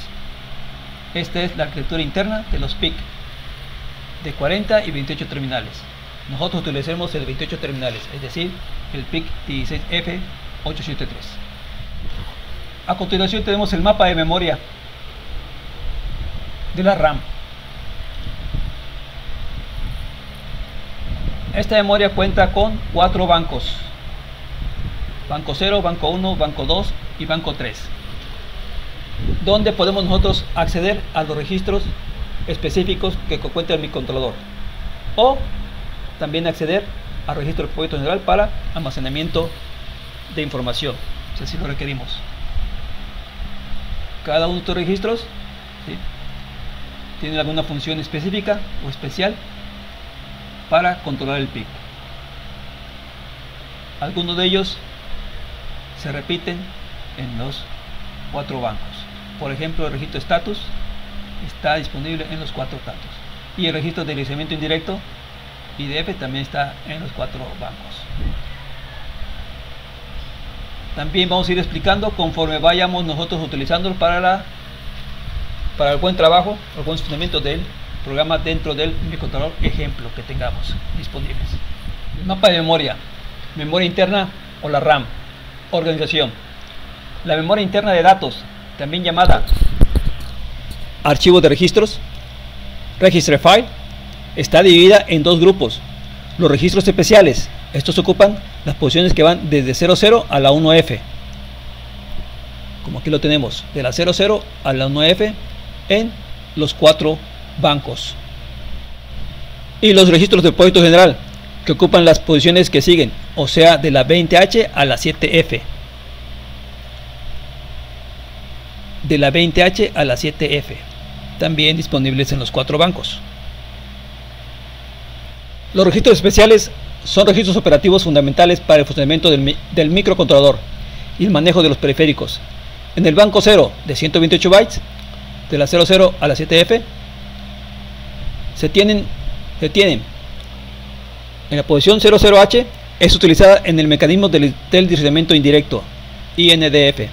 B: Esta es la arquitectura interna de los PIC de 40 y 28 terminales. Nosotros utilizaremos el 28 terminales, es decir, el PIC 16F873. A continuación tenemos el mapa de memoria de la RAM. Esta memoria cuenta con 4 bancos: banco 0, banco 1, banco 2 y banco 3, donde podemos nosotros acceder a los registros específicos que cuenta el microcontrolador, o también acceder al registro de propósito general para almacenamiento de información, si así lo requerimos. Cada uno de estos registros, ¿sí?, tiene alguna función específica o especial para controlar el PIC. Algunos de ellos se repiten en los 4 bancos. Por ejemplo, el registro status está disponible en los 4 cantos, y el registro de deslizamiento indirecto IDF también está en los 4 bancos. También vamos a ir explicando conforme vayamos nosotros utilizándolo para el buen trabajo, el buen funcionamiento del programa dentro del microcontrolador ejemplo que tengamos disponibles. El mapa de memoria interna o la RAM. Organización. La memoria interna de datos, también llamada archivo de registros, register file, está dividida en 2 grupos. Los registros especiales, estos ocupan las posiciones que van desde 00 a la 1F, como aquí lo tenemos, de la 00 a la 1F en los 4 bancos. Y los registros de propósito general, que ocupan las posiciones que siguen, o sea, de la 20H a la 7F. De la 20H a la 7F, también disponibles en los 4 bancos. Los registros especiales son registros operativos fundamentales para el funcionamiento del microcontrolador y el manejo de los periféricos. En el banco 0 de 128 bytes, de la 00 a la 7F, se tienen en la posición 00H, es utilizada en el mecanismo del deslizamiento indirecto, INDF.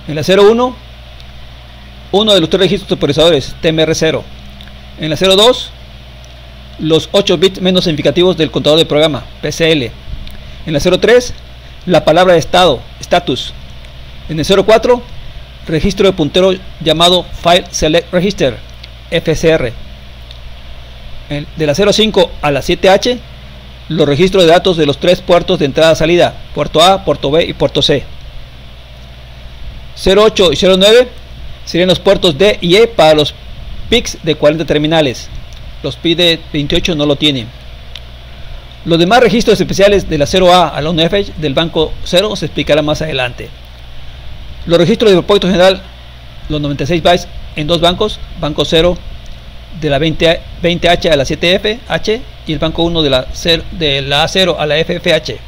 B: En la 01, uno de los 3 registros temporizadores, TMR0. En la 02, los 8 bits menos significativos del contador de programa, PCL. En la 03, la palabra de estado, status. En el 04, registro de puntero llamado File Select Register, FSR. De la 05 a la 7H, los registros de datos de los 3 puertos de entrada-salida, puerto A, puerto B y puerto C. 08 y 09 serían los puertos D y E para los PICs de 40 terminales. Los PIC de 28 no lo tienen. Los demás registros especiales de la 0A a la 1F del banco 0 se explicará más adelante. Los registros de propósito general, los 96 bytes en 2 bancos, banco 0 de la 20H a la 7FH y el banco 1 de la A0 a la FFH.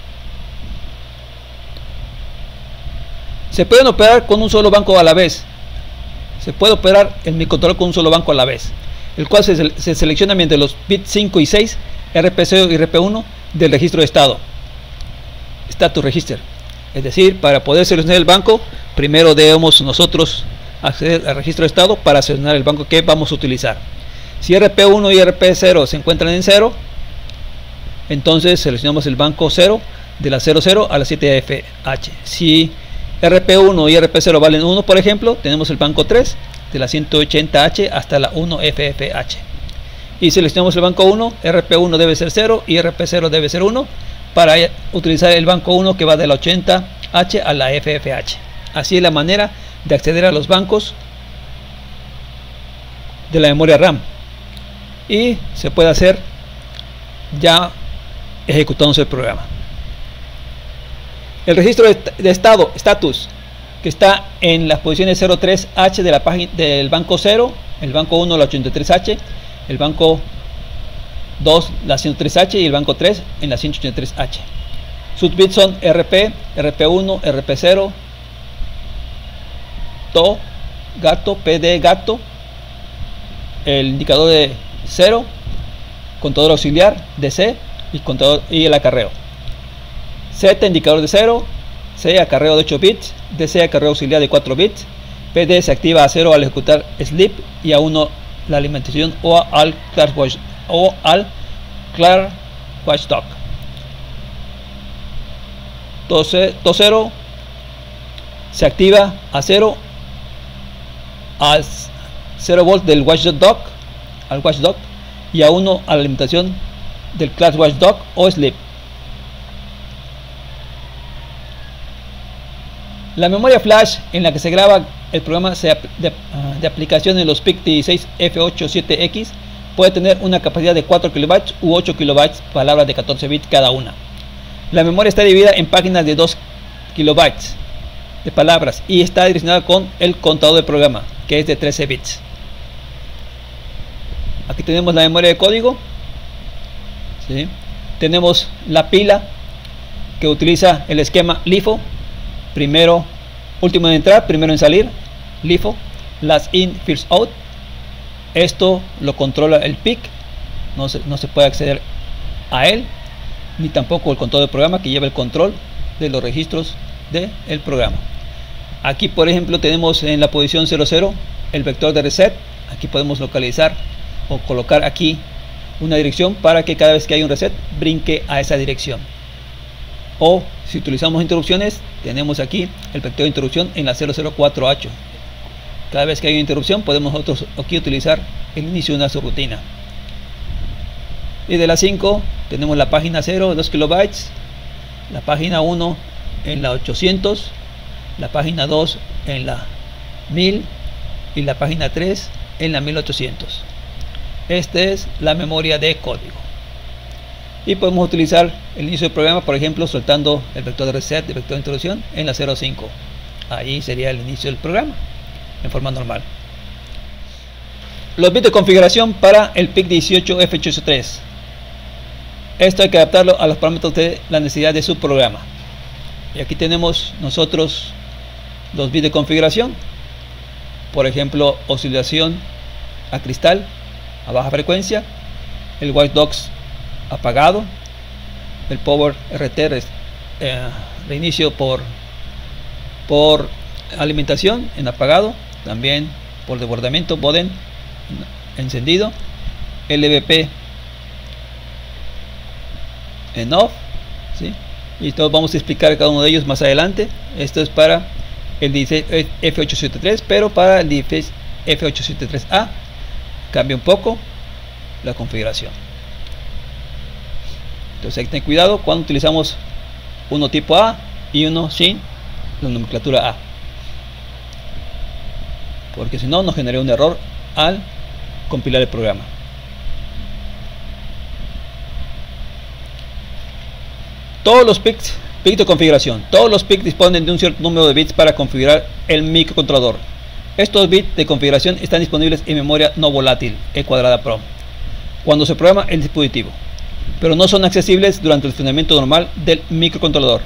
B: Se pueden operar con un solo banco a la vez. Se puede operar el microcontrolador con un solo banco a la vez, el cual se selecciona mediante los bits 5 y 6, RP0 y RP1 del registro de estado, Status Register. Es decir, para poder seleccionar el banco, primero debemos nosotros acceder al registro de estado para seleccionar el banco que vamos a utilizar. Si RP1 y RP0 se encuentran en 0, entonces seleccionamos el banco 0 de la 00 a la 7FH. Si RP1 y RP0 valen 1, por ejemplo, tenemos el banco 3 de la 180H hasta la 1FFH. Y seleccionamos el banco 1, RP1 debe ser 0 y RP0 debe ser 1 para utilizar el banco 1 que va de la 80H a la FFH. Así es la manera de acceder a los bancos de la memoria RAM. Y se puede hacer ya ejecutándose el programa. El registro de estado, status, que está en las posiciones 03H de la página del banco 0, el banco 1 la 83H, el banco 2 la 103H y el banco 3 en la 183H. Sus bits son RP, RP1, RP0, TO, gato, PD, gato, el indicador de 0, contador auxiliar, DC y el acarreo. Z, indicador de 0, C, acarreo de 8 bits, DC, acarreo auxiliar de 4 bits, PD se activa a 0 al ejecutar sleep y a 1 la alimentación o al Clear Watchdog. To 0 se activa a 0 al 0 volt del Watchdog, y a 1 a la alimentación del Class Watchdog o Sleep. La memoria flash en la que se graba el programa de aplicación en los PIC16F87X puede tener una capacidad de 4 KB u 8 KB, palabras de 14 bits cada una. La memoria está dividida en páginas de 2 KB de palabras y está direccionada con el contador de programa, que es de 13 bits. Aquí tenemos la memoria de código, ¿sí? Tenemos la pila que utiliza el esquema LIFO, último en entrar, primero en salir, LIFO, last in, first out. Esto lo controla el PIC, no se puede acceder a él, ni tampoco el control del programa, que lleva el control de los registros del programa. Aquí, por ejemplo, tenemos en la posición 00 el vector de reset. Aquí podemos localizar o colocar aquí una dirección para que cada vez que hay un reset brinque a esa dirección. O si utilizamos interrupciones, tenemos aquí el vector de interrupción en la 004H. Cada vez que hay una interrupción podemos nosotros aquí utilizar el inicio de una subrutina. Y de la 5 tenemos la página 0, 2 kilobytes, la página 1 en la 800, la página 2 en la 1000 y la página 3 en la 1800. Esta es la memoria de código. Y podemos utilizar el inicio del programa, por ejemplo, soltando el vector de reset, el vector de introducción en la 05. Ahí sería el inicio del programa en forma normal. Los bits de configuración para el PIC 18F83. Esto hay que adaptarlo a los parámetros de la necesidad de su programa. Y aquí tenemos nosotros los bits de configuración. Por ejemplo, oscilación a cristal a baja frecuencia, el white dogs apagado, el power RT reinicio por alimentación en apagado, también por desbordamiento modem encendido, LVP en off, ¿sí? Y todos vamos a explicar cada uno de ellos más adelante. Esto es para el 16F873, pero para el 16F873A cambia un poco la configuración. Entonces hay que tener cuidado cuando utilizamos uno tipo A y uno sin la nomenclatura A, porque si no nos genera un error al compilar el programa. Todos los PICs de configuración, todos los PICs disponen de un cierto número de bits para configurar el microcontrolador. Estos bits de configuración están disponibles en memoria no volátil EQPROM cuando se programa el dispositivo, pero no son accesibles durante el funcionamiento normal del microcontrolador.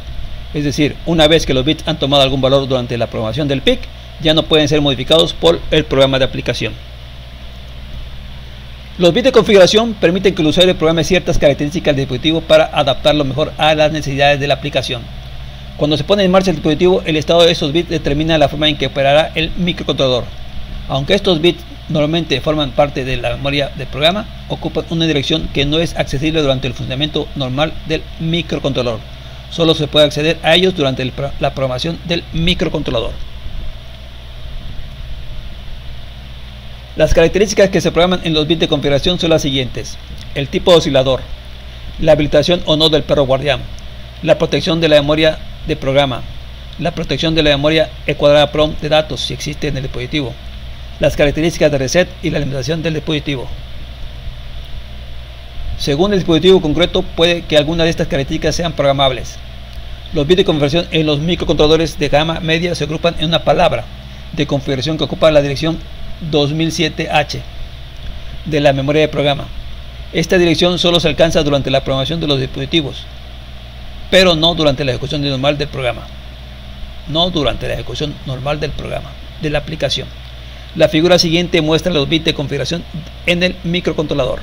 B: Es decir, una vez que los bits han tomado algún valor durante la programación del PIC, ya no pueden ser modificados por el programa de aplicación. Los bits de configuración permiten que el usuario programe ciertas características del dispositivo para adaptarlo mejor a las necesidades de la aplicación. Cuando se pone en marcha el dispositivo, el estado de esos bits determina la forma en que operará el microcontrolador. Aunque estos bits normalmente forman parte de la memoria del programa, ocupan una dirección que no es accesible durante el funcionamiento normal del microcontrolador. Solo se puede acceder a ellos durante la programación del microcontrolador. Las características que se programan en los bits de configuración son las siguientes: el tipo de oscilador, la habilitación o no del perro guardián, la protección de la memoria de programa, la protección de la memoria EQPROM de datos si existe en el dispositivo, las características de reset y la alimentación del dispositivo. Según el dispositivo concreto, puede que algunas de estas características sean programables. Los bits de configuración en los microcontroladores de gama media se agrupan en una palabra de configuración que ocupa la dirección 2007H de la memoria de programa. Esta dirección solo se alcanza durante la programación de los dispositivos, pero no durante la ejecución normal del programa. No durante la ejecución normal del programa, de la aplicación. La figura siguiente muestra los bits de configuración en el microcontrolador.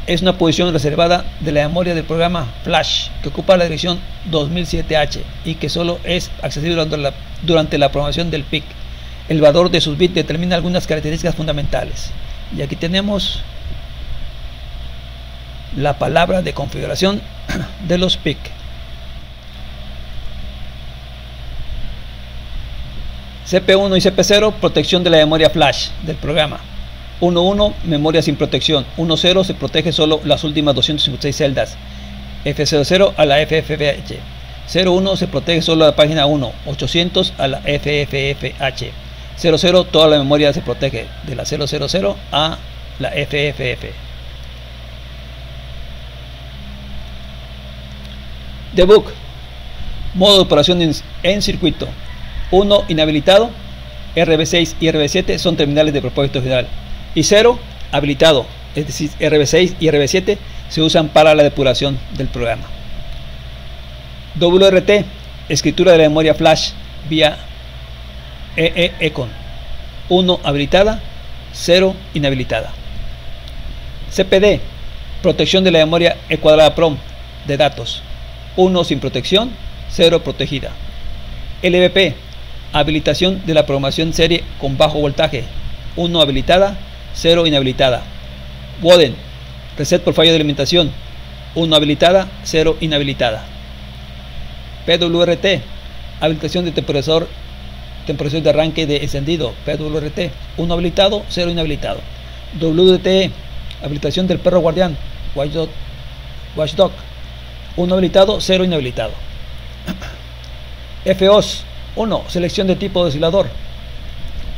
B: Es una posición reservada de la memoria del programa Flash que ocupa la dirección 2007H y que solo es accesible durante la programación del PIC. El valor de sus bits determina algunas características fundamentales. Y aquí tenemos la palabra de configuración de los PIC. CP1 y CP0, protección de la memoria flash del programa. 1.1, memoria sin protección. 1.0, se protege solo las últimas 256 celdas. F00 a la FFFH. 0.1, se protege solo la página 1. 800 a la FFFH. 00, toda la memoria se protege de la 000 a la FFF. Debug, modo de operación en circuito. 1, inhabilitado. RB6 y RB7 son terminales de propósito general. Y 0, habilitado, es decir, RB6 y RB7 se usan para la depuración del programa. WRT, Escritura de la memoria flash vía EEPROM. 1 habilitada, 0 inhabilitada. CPD, protección de la memoria EEPROM de datos. 1 sin protección, 0 protegida. LVP, habilitación de la programación serie con bajo voltaje. 1 habilitada, 0 inhabilitada. WODEN, reset por fallo de alimentación. 1 habilitada, 0 inhabilitada. PWRT, habilitación de temporizador de arranque de encendido. PWRT, 1 habilitado, 0 inhabilitado. WDTE, habilitación del perro guardián. Watchdog, 1 habilitado, 0 inhabilitado. FOS 1, selección de tipo de oscilador.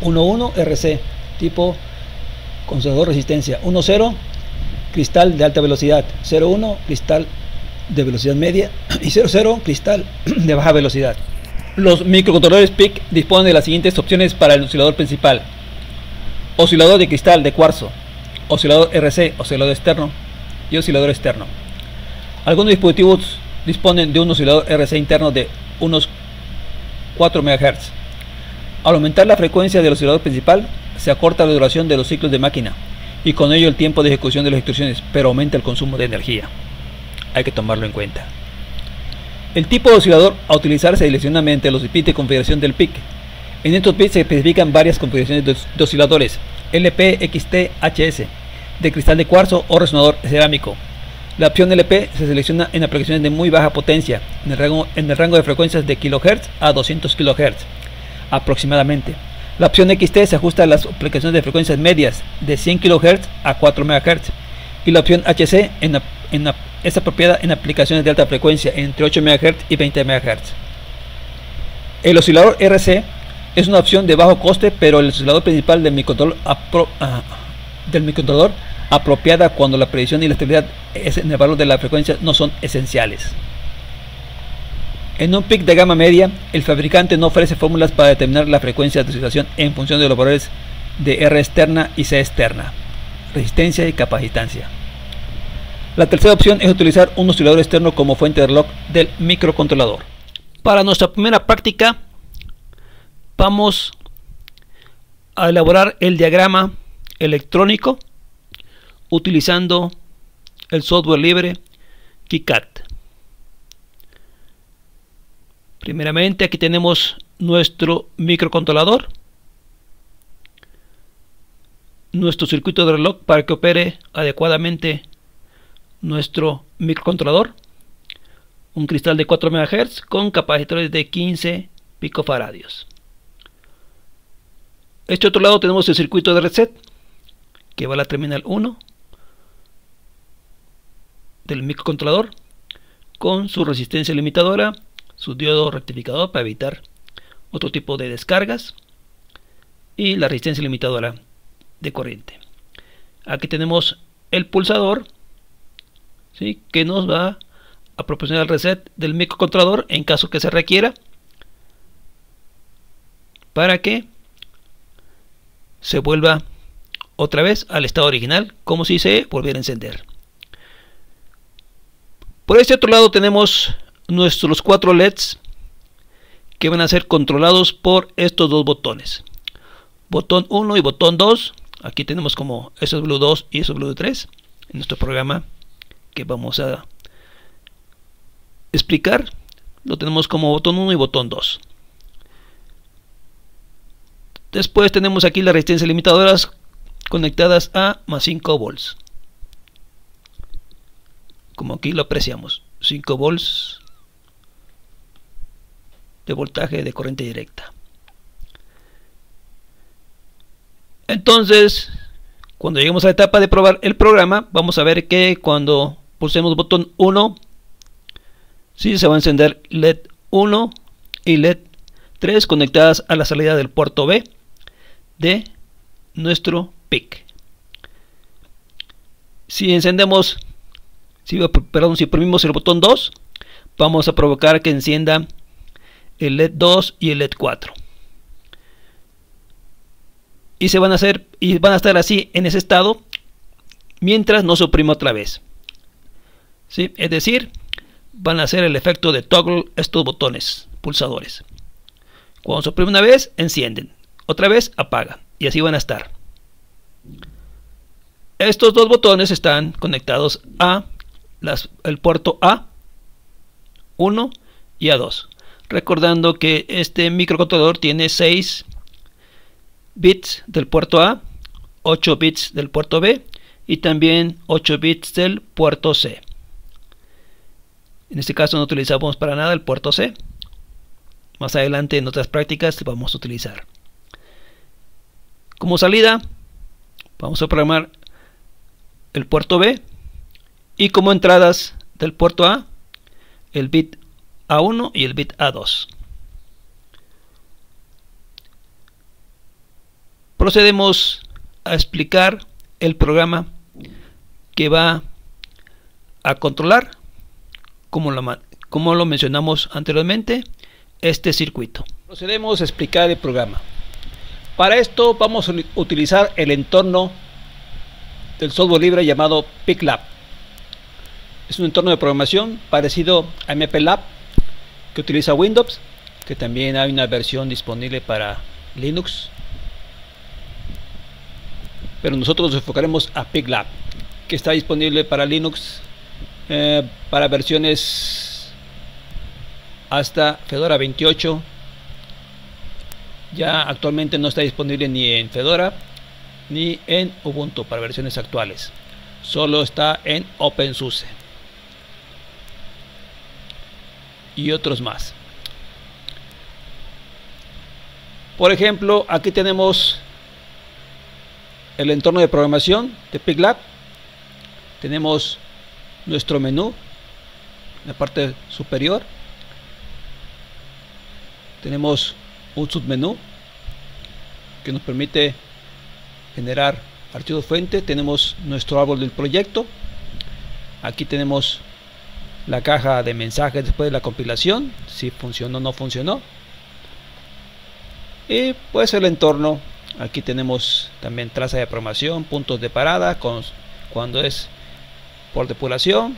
B: 11 RC, tipo conservador resistencia. 10, cristal de alta velocidad. 01, cristal de velocidad media. Y 00, cristal de baja velocidad. Los microcontroladores PIC disponen de las siguientes opciones para el oscilador principal: oscilador de cristal de cuarzo, oscilador RC, oscilador externo y oscilador externo. Algunos dispositivos disponen de un oscilador RC interno de unos 4 MHz. Al aumentar la frecuencia del oscilador principal, se acorta la duración de los ciclos de máquina y con ello el tiempo de ejecución de las instrucciones, pero aumenta el consumo de energía. Hay que tomarlo en cuenta. El tipo de oscilador a utilizar se selecciona mediante los bits de configuración del PIC. En estos bits se especifican varias configuraciones de osciladores: LP, XT, HS, de cristal de cuarzo o resonador cerámico. La opción LP se selecciona en aplicaciones de muy baja potencia, en el rango de frecuencias de kHz a 200 kHz aproximadamente. La opción XT se ajusta a las aplicaciones de frecuencias medias de 100 kHz a 4 MHz. Y la opción HC es apropiada en aplicaciones de alta frecuencia entre 8 MHz y 20 MHz. El oscilador RC es una opción de bajo coste, pero el oscilador principal del microcontrolador apropiada cuando la predicción y la estabilidad en el valor de la frecuencia no son esenciales. En un PIC de gama media, el fabricante no ofrece fórmulas para determinar la frecuencia de oscilación en función de los valores de R externa y C externa, resistencia y capacitancia. La tercera opción es utilizar un oscilador externo como fuente de reloj del microcontrolador. Para nuestra primera práctica, vamos a elaborar el diagrama electrónico utilizando el software libre KiCad. Primeramente, aquí tenemos nuestro microcontrolador, nuestro circuito de reloj para que opere adecuadamente nuestro microcontrolador, un cristal de 4 MHz con capacitores de 15 picofaradios. Este otro lado tenemos el circuito de reset que va a la terminal 1 del microcontrolador con su resistencia limitadora, su diodo rectificador para evitar otro tipo de descargas y la resistencia limitadora de corriente. Aquí tenemos el pulsador, ¿sí?, que nos va a proporcionar el reset del microcontrolador en caso que se requiera para que se vuelva otra vez al estado original, como si se volviera a encender. Por este otro lado tenemos nuestros 4 LEDs que van a ser controlados por estos dos botones, botón 1 y botón 2. Aquí tenemos como eso es Blue 2 y eso es Blue 3 en nuestro programa que vamos a explicar. Lo tenemos como botón 1 y botón 2. Después tenemos aquí las resistencias limitadoras conectadas a más 5 volts, como aquí lo apreciamos, 5 volts de voltaje de corriente directa. Entonces, cuando lleguemos a la etapa de probar el programa, vamos a ver que cuando pulsemos botón 1, sí, se va a encender LED 1 y LED 3 conectadas a la salida del puerto B de nuestro PIC. Si encendemos, si oprimimos el botón 2, vamos a provocar que encienda el LED 2 y el LED 4. Y van a estar así en ese estado mientras no se oprima otra vez. ¿Sí? Es decir, van a hacer el efecto de toggle estos botones pulsadores. Cuando se oprime una vez, encienden, otra vez apaga, y así van a estar. Estos dos botones están conectados a el puerto A1 y A2. Recordando que este microcontrolador tiene 6 bits del puerto A, 8 bits del puerto B y también 8 bits del puerto C. En este caso no utilizamos para nada el puerto C. Más adelante en otras prácticas vamos a utilizar. Como salida vamos a programar el puerto B y como entradas del puerto A el bit A1 y el bit A2. Procedemos a explicar el programa que va a controlar, como lo mencionamos anteriormente, este circuito. Procedemos a explicar el programa. Para esto vamos a utilizar el entorno del software libre llamado PicLab. Es un entorno de programación parecido a MPLAB, que utiliza Windows, que también hay una versión disponible para Linux, pero nosotros nos enfocaremos a PicLab, que está disponible para Linux, para versiones hasta Fedora 28. Ya actualmente no está disponible ni en Fedora ni en Ubuntu para versiones actuales, solo está en OpenSUSE y otros más. Por ejemplo, aquí tenemos el entorno de programación de PicLab. Tenemos nuestro menú en la parte superior. Tenemos un submenú que nos permite generar archivos fuente. Tenemos nuestro árbol del proyecto. Aquí tenemos la caja de mensajes después de la compilación, si funcionó o no funcionó. Y pues el entorno, aquí tenemos también traza de programación, puntos de parada cuando es por depuración,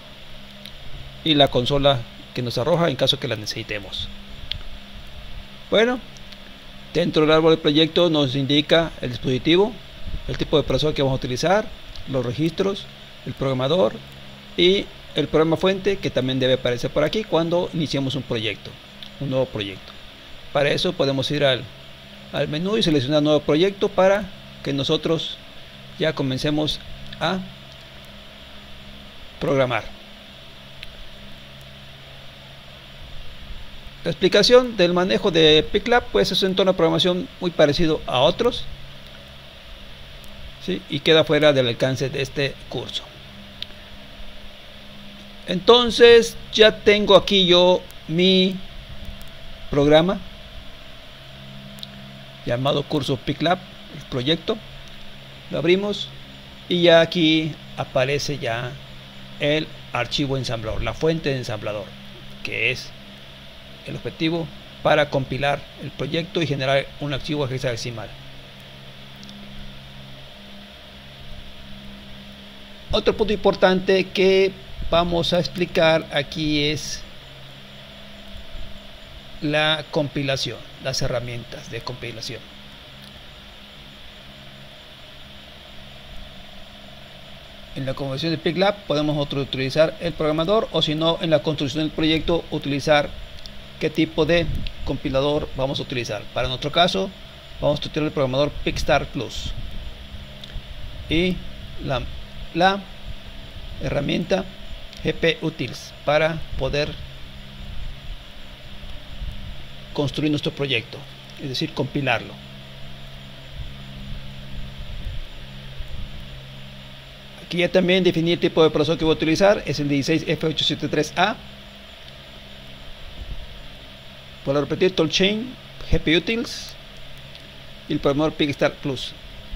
B: y la consola que nos arroja en caso que la necesitemos. Bueno, dentro del árbol del proyecto nos indica el dispositivo, el tipo de procesador que vamos a utilizar, los registros, el programador y el programa fuente, que también debe aparecer por aquí cuando iniciamos un nuevo proyecto. Para eso podemos ir al menú y seleccionar nuevo proyecto para que nosotros ya comencemos a programar. La explicación del manejo de PicLab pues es un entorno de programación muy parecido a otros, ¿sí? Y queda fuera del alcance de este curso. Entonces ya tengo aquí yo mi programa llamado curso PicLab, el proyecto. Lo abrimos y ya aquí aparece ya el archivo ensamblador, la fuente de ensamblador, que es el objetivo para compilar el proyecto y generar un archivo hexadecimal. Otro punto importante que vamos a explicar aquí es la compilación, las herramientas de compilación. En la configuración de PicLab podemos utilizar el programador, o si no, en la construcción del proyecto utilizar qué tipo de compilador vamos a utilizar. Para nuestro caso vamos a utilizar el programador PicStart Plus y la herramienta GPUtils para poder construir nuestro proyecto, es decir, compilarlo. Aquí ya también definí el tipo de procesador que voy a utilizar, es el 16F873A. Vuelvo a repetir, Toolchain, GPUtils y el programador PicStart Plus.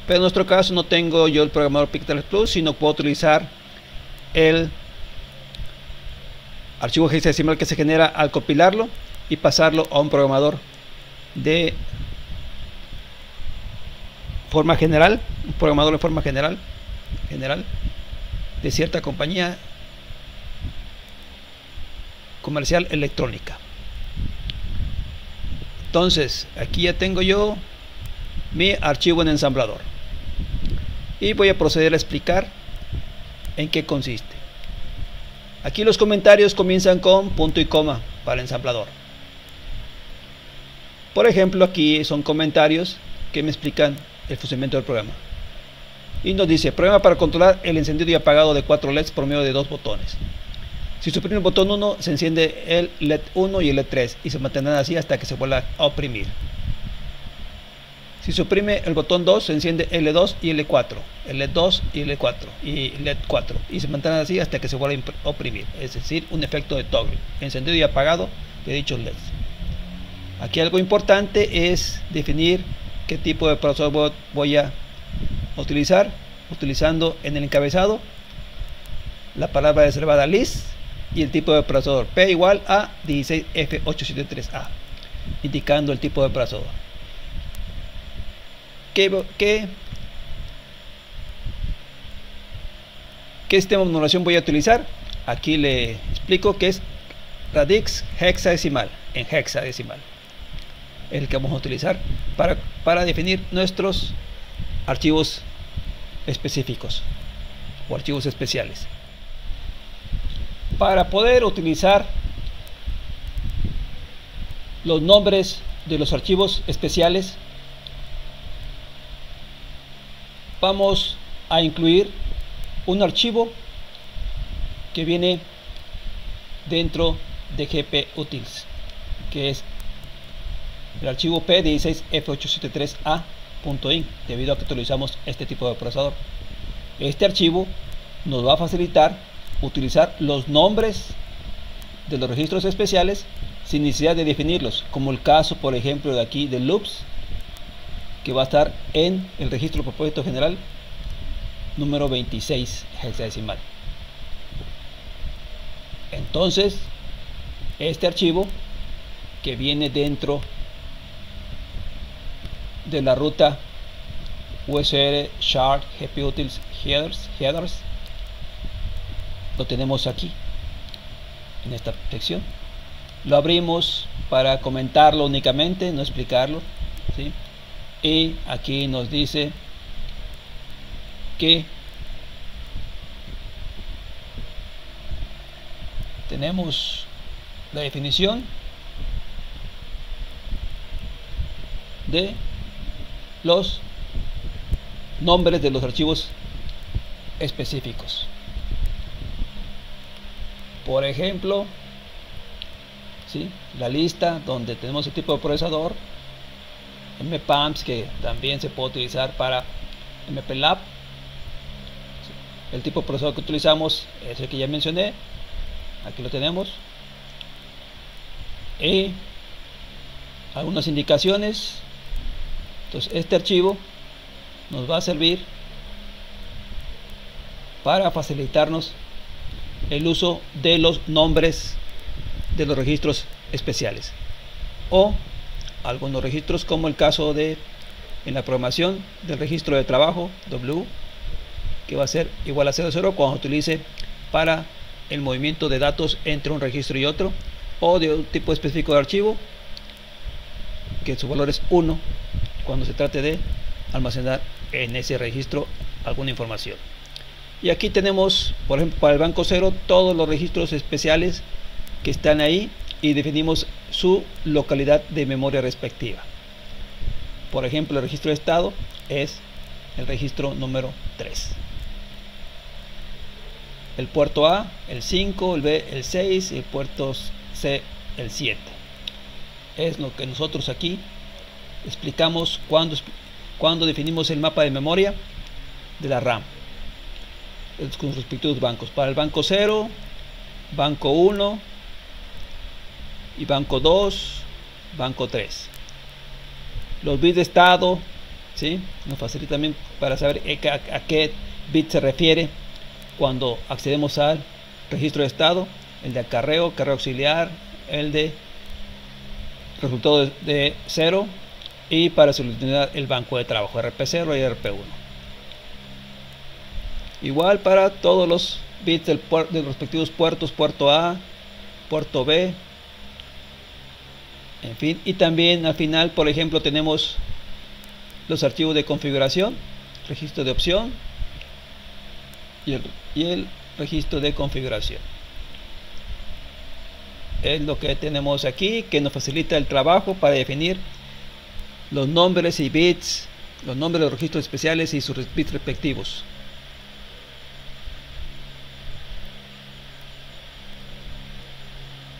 B: Pero en nuestro caso no tengo yo el programador PicStart Plus, sino puedo utilizar el archivo hexadecimal que se genera al compilarlo y pasarlo a un programador de forma general, un programador de forma general de cierta compañía comercial electrónica. Entonces aquí ya tengo yo mi archivo en ensamblador y voy a proceder a explicar en qué consiste. Aquí los comentarios comienzan con punto y coma para el ensamblador. Por ejemplo, aquí son comentarios que me explican el funcionamiento del programa. Y nos dice: programa para controlar el encendido y apagado de 4 LEDs por medio de 2 botones. Si suprime el botón 1, se enciende el LED 1 y el LED 3 y se mantendrán así hasta que se vuelva a oprimir. Si suprime el botón 2, se enciende el L2 y el L4, el LED 2 y el L4 y LED 4 y se mantendrán así hasta que se vuelva a oprimir, es decir, un efecto de toggle, encendido y apagado de dichos LEDs. Aquí algo importante es definir qué tipo de procesador voy a utilizar, utilizando en el encabezado la palabra reservada list y el tipo de procesador P igual a 16F873A, indicando el tipo de procesador. ¿Qué sistema de numeración voy a utilizar? Aquí le explico que es radix hexadecimal, en hexadecimal, el que vamos a utilizar para definir nuestros archivos específicos o archivos especiales. Para poder utilizar los nombres de los archivos especiales, vamos a incluir un archivo que viene dentro de GPUtils, que es el archivo P16F873A.IN, debido a que utilizamos este tipo de procesador. Este archivo nos va a facilitar utilizar los nombres de los registros especiales sin necesidad de definirlos, como el caso, por ejemplo, de aquí de loops, que va a estar en el registro de propósito general número 26 hexadecimal. Entonces, este archivo que viene dentro de la ruta USR Shard GPUtils headers lo tenemos aquí en esta sección. Lo abrimos para comentarlo únicamente, no explicarlo, ¿sí? Y aquí nos dice que tenemos la definición de los nombres de los archivos específicos. Por ejemplo, ¿sí?, la lista donde tenemos el tipo de procesador, MPAMS, que también se puede utilizar para MPLAB. El tipo de procesador que utilizamos es el que ya mencioné, aquí lo tenemos, y algunas indicaciones. Entonces este archivo nos va a servir para facilitarnos el uso de los nombres de los registros especiales o algunos registros, como el caso de en la programación del registro de trabajo W, que va a ser igual a 00 cuando se utilice para el movimiento de datos entre un registro y otro, o de un tipo específico de archivo que su valor es 1 cuando se trate de almacenar en ese registro alguna información. Y aquí tenemos, por ejemplo, para el banco 0, todos los registros especiales que están ahí y definimos su localidad de memoria respectiva. Por ejemplo, el registro de estado es el registro número 3. El puerto A, el 5, el B, el 6, el puerto C, el 7. Es lo que nosotros aquí explicamos cuando definimos el mapa de memoria de la RAM con sus respectivos bancos. Para el banco 0, banco 1 y banco 2, banco 3. Los bits de estado, ¿sí?, nos facilita también para saber a qué bit se refiere cuando accedemos al registro de estado: el de acarreo, carreo auxiliar, el de resultado de 0, y para seleccionar el banco de trabajo RP0 y RP1. Igual para todos los bits de los respectivos puertos: puerto A, puerto B, En fin, y también al final, por ejemplo, tenemos los archivos de configuración, registro de opción y el registro de configuración. Es lo que tenemos aquí, que nos facilita el trabajo para definir los nombres y bits, los nombres de los registros especiales y sus bits respectivos.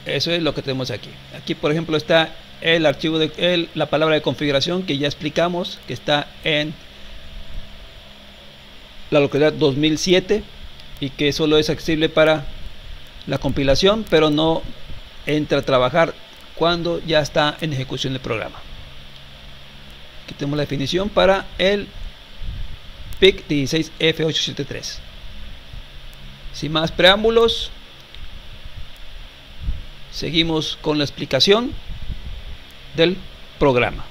B: Eso es lo que tenemos aquí. Aquí, por ejemplo, está el archivo de la palabra de configuración que ya explicamos, que está en la localidad 2007 y que solo es accesible para la compilación, pero no entra a trabajar cuando ya está en ejecución del programa. Aquí tenemos la definición para el PIC 16F873. Sin más preámbulos, seguimos con la explicación del programa.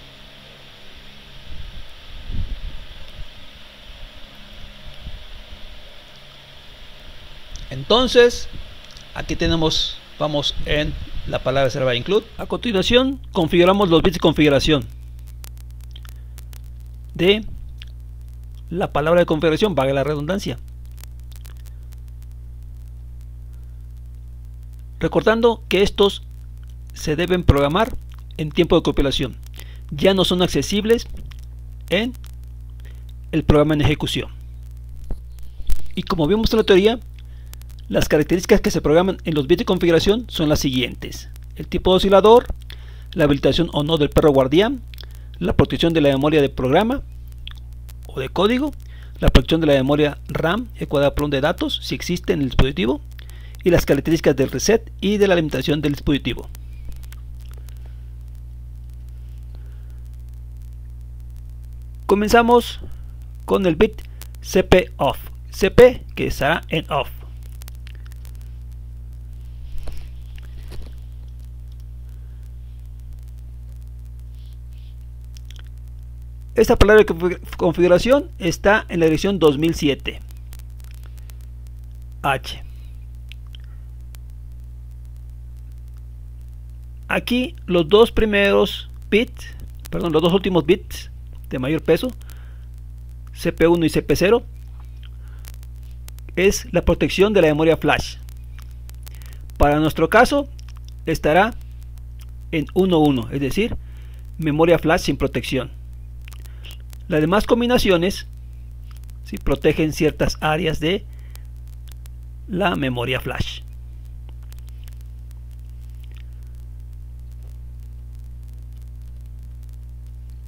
B: Entonces, aquí tenemos, vamos en la palabra reserva include. A continuación, configuramos los bits de configuración de la palabra de configuración, valga la redundancia. Recordando que estos se deben programar en tiempo de compilación, ya no son accesibles en el programa en ejecución. Y como vimos en la teoría, las características que se programan en los bits de configuración son las siguientes: el tipo de oscilador, la habilitación o no del perro guardián, la protección de la memoria de programa o de código, la protección de la memoria RAM ecuador de datos si existe en el dispositivo, y las características del reset y de la limitación del dispositivo. Comenzamos con el bit CP off, CP que estará en off. Esta palabra de configuración está en la dirección 2007 H. Aquí los dos primeros bits, perdón, los dos últimos bits de mayor peso, CP1 y CP0, es la protección de la memoria flash. Para nuestro caso estará en 1.1, es decir, memoria flash sin protección. Las demás combinaciones ¿sí? protegen ciertas áreas de la memoria flash.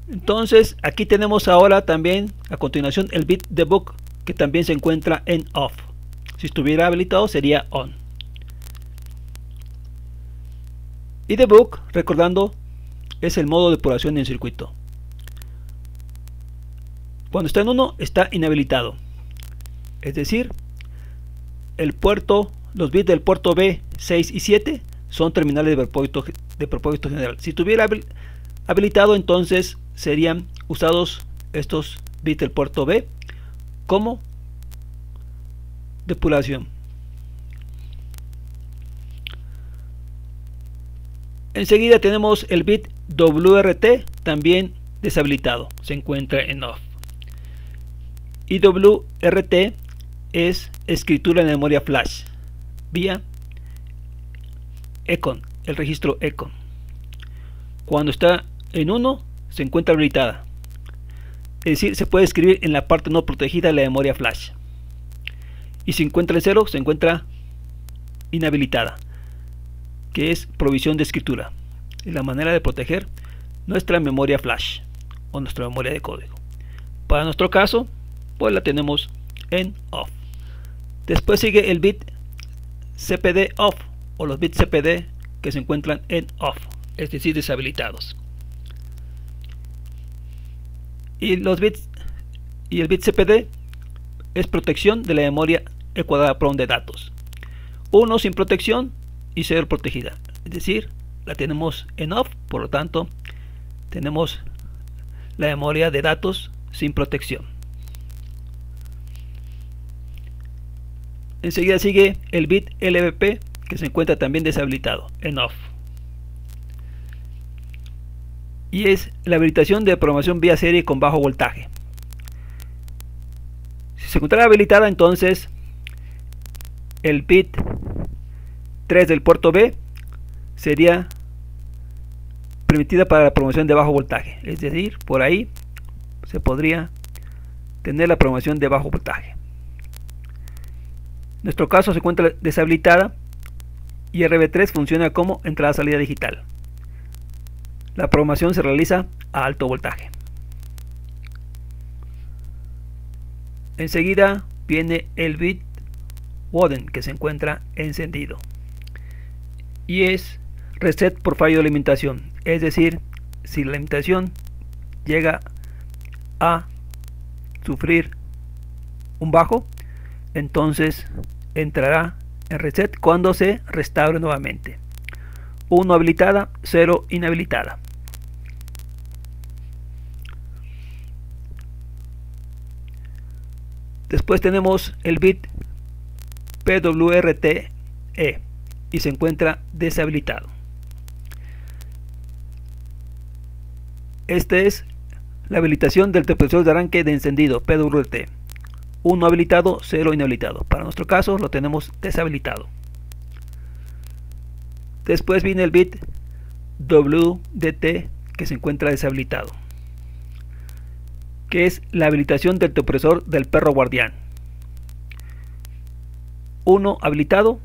B: Entonces aquí tenemos ahora también a continuación el bit debug, que también se encuentra en off. Si estuviera habilitado sería on. Y debug, recordando, es el modo de depuración en circuito. Cuando está en 1 está inhabilitado, es decir, los bits del puerto B, 6 y 7 son terminales de propósito general. Si estuviera habilitado, entonces serían usados estos bits del puerto B como depuración. Enseguida tenemos el bit WRT también deshabilitado, se encuentra en off. Y WRT es escritura en memoria flash vía ECON, el registro ECON. Cuando está en 1 se encuentra habilitada, es decir, se puede escribir en la parte no protegida de la memoria flash. Y si encuentra en 0 se encuentra inhabilitada, que es provisión de escritura, y la manera de proteger nuestra memoria flash o nuestra memoria de código. Para nuestro caso, pues la tenemos en off. Después sigue el bit CPD off o los bits CPD que se encuentran en off, es decir, deshabilitados. Y el bit CPD es protección de la memoria ecuador de datos. 1 sin protección y 0 protegida, es decir, la tenemos en off, por lo tanto tenemos la memoria de datos sin protección. Enseguida sigue el bit LVP, que se encuentra también deshabilitado, en off. y es la habilitación de programación vía serie con bajo voltaje. Si se encontrara habilitada, entonces el bit 3 del puerto B sería permitida para la programación de bajo voltaje, es decir, por ahí se podría tener la programación de bajo voltaje. En nuestro caso se encuentra deshabilitada y RB3 funciona como entrada-salida digital. La programación se realiza a alto voltaje. Enseguida viene el bit Woden, que se encuentra encendido, y es reset por fallo de alimentación, es decir, si la alimentación llega a sufrir un bajo, entonces entrará en reset cuando se restaure nuevamente. 1 habilitada, 0 inhabilitada. Después tenemos el bit PWRTE y se encuentra deshabilitado. Esta es la habilitación del temporizador de arranque de encendido PWRT. 1 habilitado, 0 inhabilitado. Para nuestro caso lo tenemos deshabilitado. Después viene el bit WDT, que se encuentra deshabilitado, que es la habilitación del temporizador del perro guardián. 1 habilitado,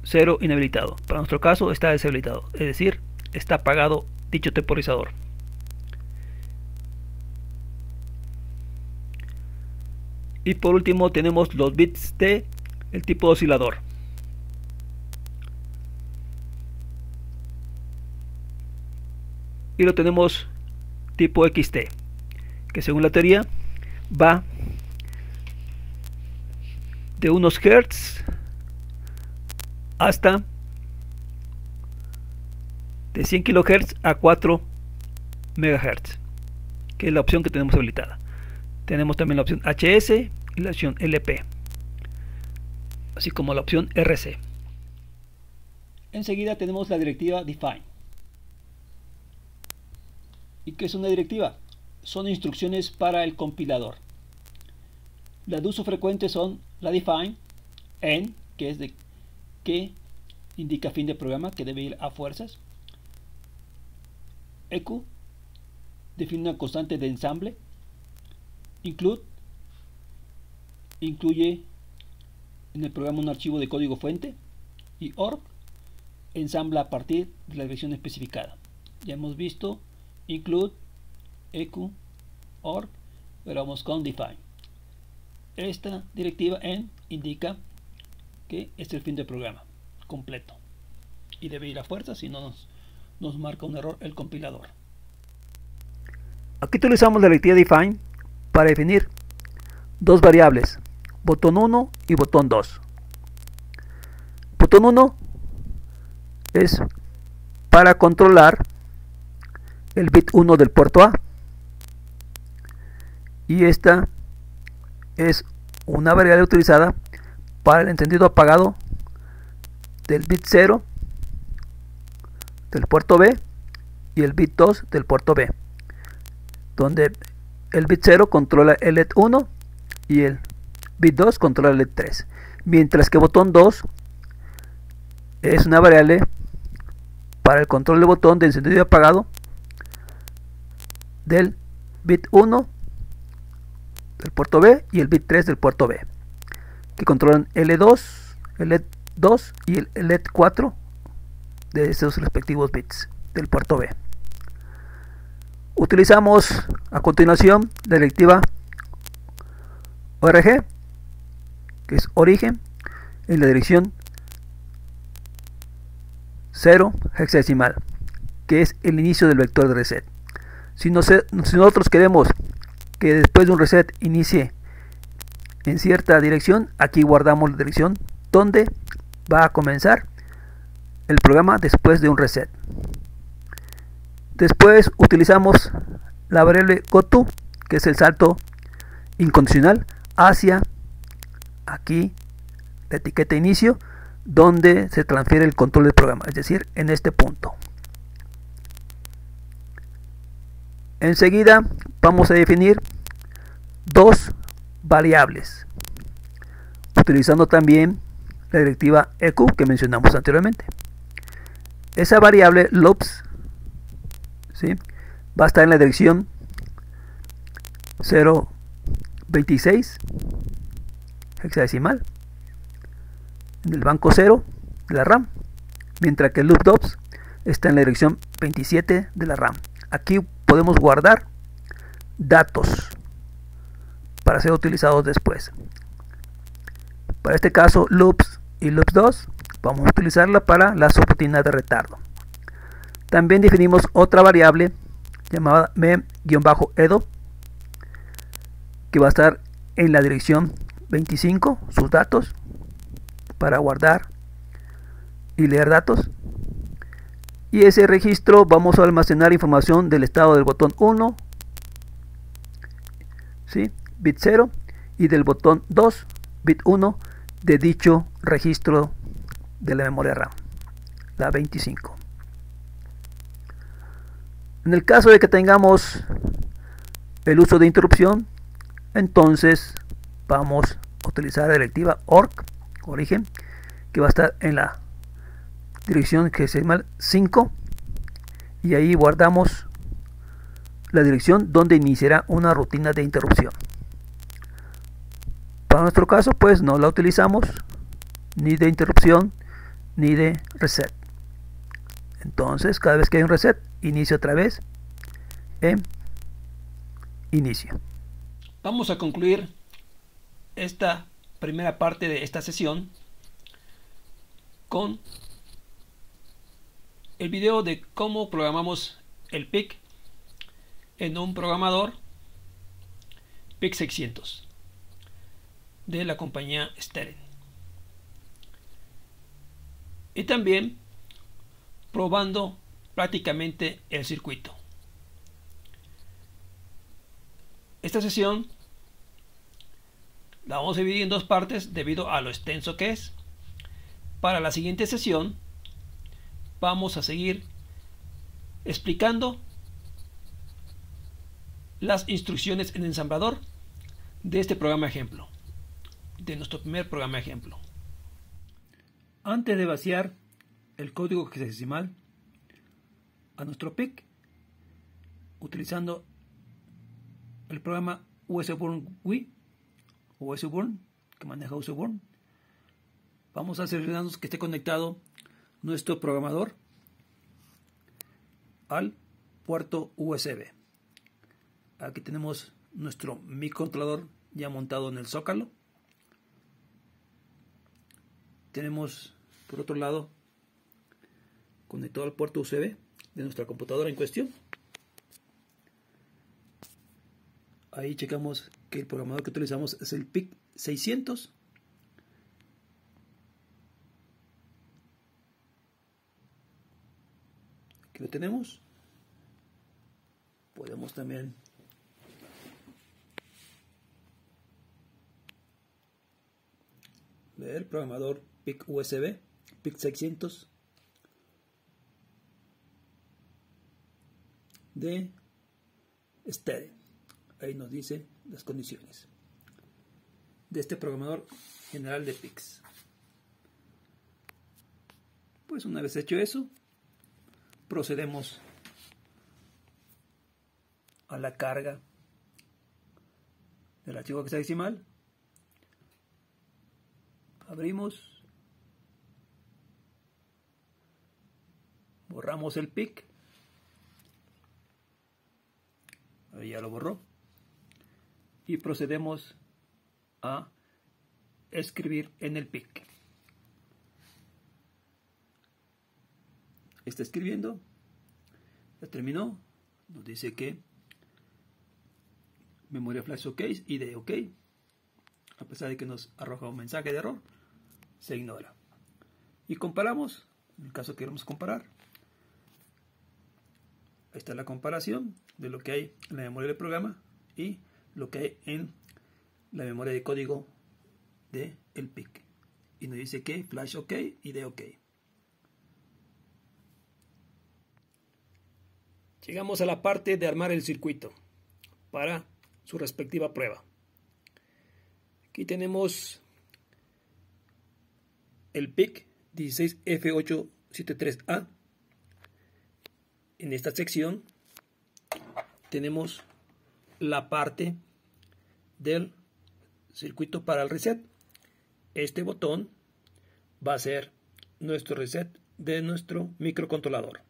B: 0 inhabilitado. Para nuestro caso está deshabilitado, es decir, está apagado dicho temporizador. Y por último tenemos los bits de el tipo de oscilador. Y lo tenemos tipo XT, que según la teoría va de unos hertz hasta de 100 kHz a 4 MHz, que es la opción que tenemos habilitada. Tenemos también la opción HS y la opción LP, así como la opción RC. Enseguida tenemos la directiva define. ¿Y qué es una directiva? Son instrucciones para el compilador. Las de uso frecuente son la define, end, que es de que indica fin de programa, que debe ir a fuerzas. EQ define una constante de ensamble. Include incluye en el programa un archivo de código fuente, y org ensambla a partir de la dirección especificada. Ya hemos visto include, EQ, org, pero vamos con define. Esta directiva end indica que es el fin del programa completo y debe ir a fuerza, si no nos marca un error el compilador. Aquí utilizamos la directiva define para definir dos variables, botón 1 y botón 2. Botón 1 es para controlar el bit 1 del puerto A, y esta es una variable utilizada para el encendido apagado del bit 0 del puerto B y el bit 2 del puerto B, donde el bit 0 controla el LED 1 y el bit 2 controla el LED 3, mientras que botón 2 es una variable para el control del botón de encendido y apagado del bit 1 del puerto B y el bit 3 del puerto B, que controlan el LED 2 y el LED 4 de esos respectivos bits del puerto B. Utilizamos a continuación la directiva org, que es origen, en la dirección 0 hexadecimal, que es el inicio del vector de reset. Si nosotros queremos que después de un reset inicie en cierta dirección, aquí guardamos la dirección donde va a comenzar el programa después de un reset. Después utilizamos la variable goTo, que es el salto incondicional hacia aquí la etiqueta inicio, donde se transfiere el control del programa, es decir, en este punto.
A: Enseguida vamos a definir dos variables, utilizando también la directiva EQ que mencionamos anteriormente. Esa variable loops, ¿sí?, va a estar en la dirección 026 hexadecimal en el banco 0 de la RAM, mientras que el loop dops está en la dirección 27 de la RAM. Aquí podemos guardar datos para ser utilizados después. Para este caso, loops y loops 2 vamos a utilizarla para la subrutina de retardo. También definimos otra variable llamada mem-edo, que va a estar en la dirección 25, sus datos, para guardar y leer datos. Y ese registro vamos a almacenar información del estado del botón 1, ¿sí?, bit 0, y del botón 2, bit 1, de dicho registro de la memoria RAM, la 25. En el caso de que tengamos el uso de interrupción, entonces vamos a utilizar la directiva origen, que va a estar en la dirección hexadecimal 5, y ahí guardamos la dirección donde iniciará una rutina de interrupción. Para nuestro caso, pues no la utilizamos ni de interrupción ni de reset. Entonces, cada vez que hay un reset, inicio otra vez en inicio.
B: Vamos a concluir esta primera parte de esta sesión con el video de cómo programamos el PIC en un programador PIC 600 de la compañía Steren, y también probando prácticamente el circuito. Esta sesión la vamos a dividir en dos partes debido a lo extenso que es. Para la siguiente sesión vamos a seguir explicando las instrucciones en ensamblador de este programa ejemplo, de nuestro primer programa ejemplo. Antes de vaciar el código hexadecimal a nuestro PIC, utilizando el programa USBurn Wii o USBurn que maneja USBurn, vamos a asegurarnos que esté conectado nuestro programador al puerto USB. Aquí tenemos nuestro microcontrolador ya montado en el zócalo. Tenemos por otro lado conectado al puerto USB de nuestra computadora en cuestión. Ahí checamos que el programador que utilizamos es el PIC 600. Aquí lo tenemos. Podemos también leer el programador PIC USB, PIC 600 de Steren. Ahí nos dice las condiciones de este programador general de PICs. Pues una vez hecho eso, procedemos a la carga del archivo hexadecimal. Abrimos, borramos el PIC, ahí ya lo borró, y procedemos a escribir en el PIC. Está escribiendo, ya terminó, nos dice que memoria flash ok y de ok, a pesar de que nos arroja un mensaje de error, se ignora. Y comparamos, en el caso que queremos comparar. Ahí está la comparación de lo que hay en la memoria del programa y lo que hay en la memoria de código de el PIC. Y nos dice que flash ok y de ok. Llegamos a la parte de armar el circuito para su respectiva prueba. Aquí tenemos el PIC 16F873A. En esta sección tenemos la parte del circuito para el reset. Este botón va a ser nuestro reset de nuestro microcontrolador.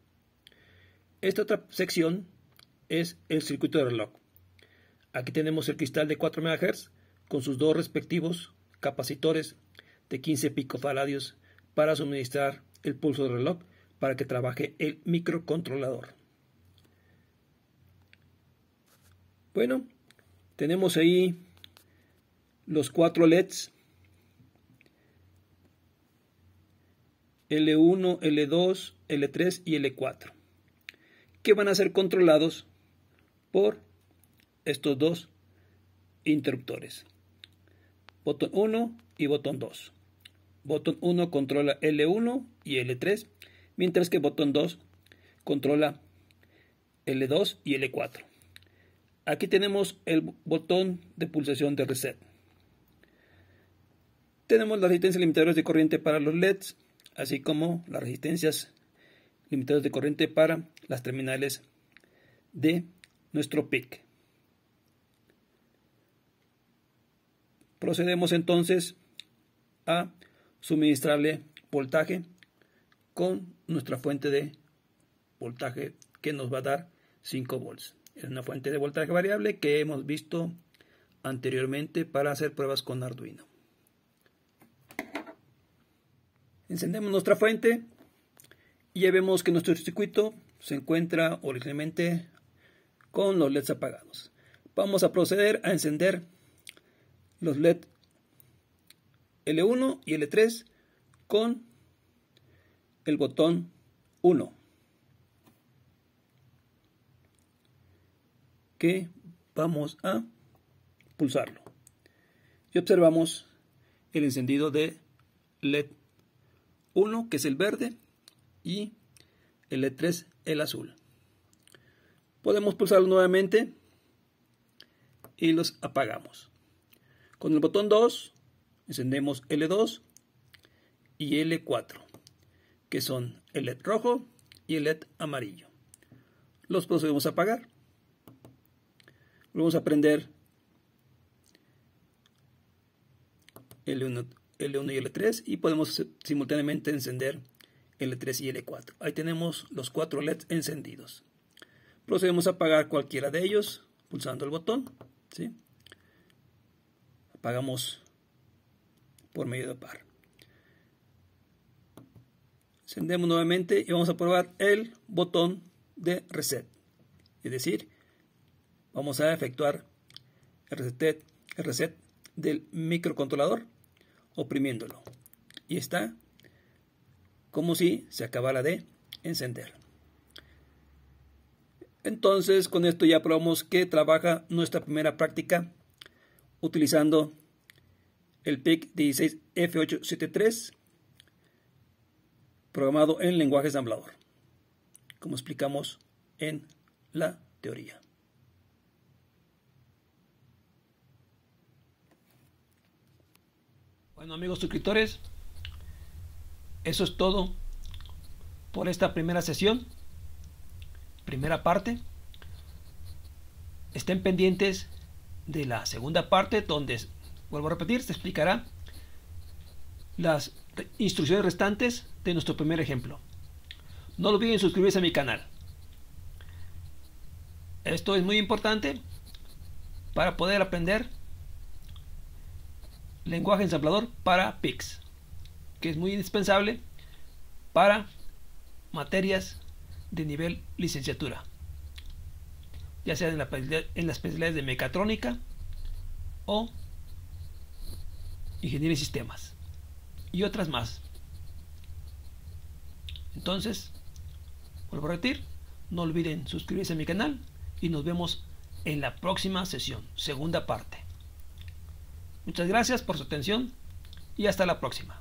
B: Esta otra sección es el circuito de reloj. Aquí tenemos el cristal de 4 MHz con sus dos respectivos capacitores de 15 picofaradios para suministrar el pulso del reloj para que trabaje el microcontrolador. Bueno, tenemos ahí los 4 LEDs L1, L2, L3 y L4 que van a ser controlados por estos dos interruptores, botón 1 y botón 2. Botón 1 controla L1 y L3, mientras que botón 2 controla L2 y L4. Aquí tenemos el botón de pulsación de reset. Tenemos las resistencias limitadoras de corriente para los LEDs, así como las resistencias limitadoras de corriente para las terminales de nuestro PIC. Procedemos entonces a suministrarle voltaje con nuestra fuente de voltaje que nos va a dar 5 volts. Es una fuente de voltaje variable que hemos visto anteriormente para hacer pruebas con Arduino. Encendemos nuestra fuente y ya vemos que nuestro circuito se encuentra originalmente con los LEDs apagados. Vamos a proceder a encender los LED L1 y L3 con el botón 1, que vamos a pulsarlo, y observamos el encendido de LED 1, que es el verde, y el L3 el azul. Podemos pulsarlo nuevamente y los apagamos. Con el botón 2 encendemos L2 y L4, que son el LED rojo y el LED amarillo. Los procedemos a apagar. Vamos a prender L1 y L3 y podemos simultáneamente encender L3 y L4. Ahí tenemos los 4 LEDs encendidos. Procedemos a apagar cualquiera de ellos pulsando el botón, ¿sí? Apagamos por medio de par. Encendemos nuevamente y vamos a probar el botón de reset. Es decir, vamos a efectuar el reset del microcontrolador oprimiéndolo. Y está como si se acabara de encender. Entonces, con esto ya probamos que trabaja nuestra primera práctica utilizando el PIC 16F873 programado en lenguaje ensamblador, como explicamos en la teoría. Bueno, amigos suscriptores, eso es todo por esta primera sesión, primera parte. Estén pendientes de la segunda parte, donde, vuelvo a repetir, se explicará las instrucciones restantes de nuestro primer ejemplo. No olviden suscribirse a mi canal. Esto es muy importante para poder aprender lenguaje ensamblador para PICs, que es muy indispensable para materias de nivel licenciatura, ya sea en las especialidades de mecatrónica o ingeniería de sistemas y otras más. Entonces, vuelvo a repetir, no olviden suscribirse a mi canal y nos vemos en la próxima sesión, segunda parte. Muchas gracias por su atención y hasta la próxima.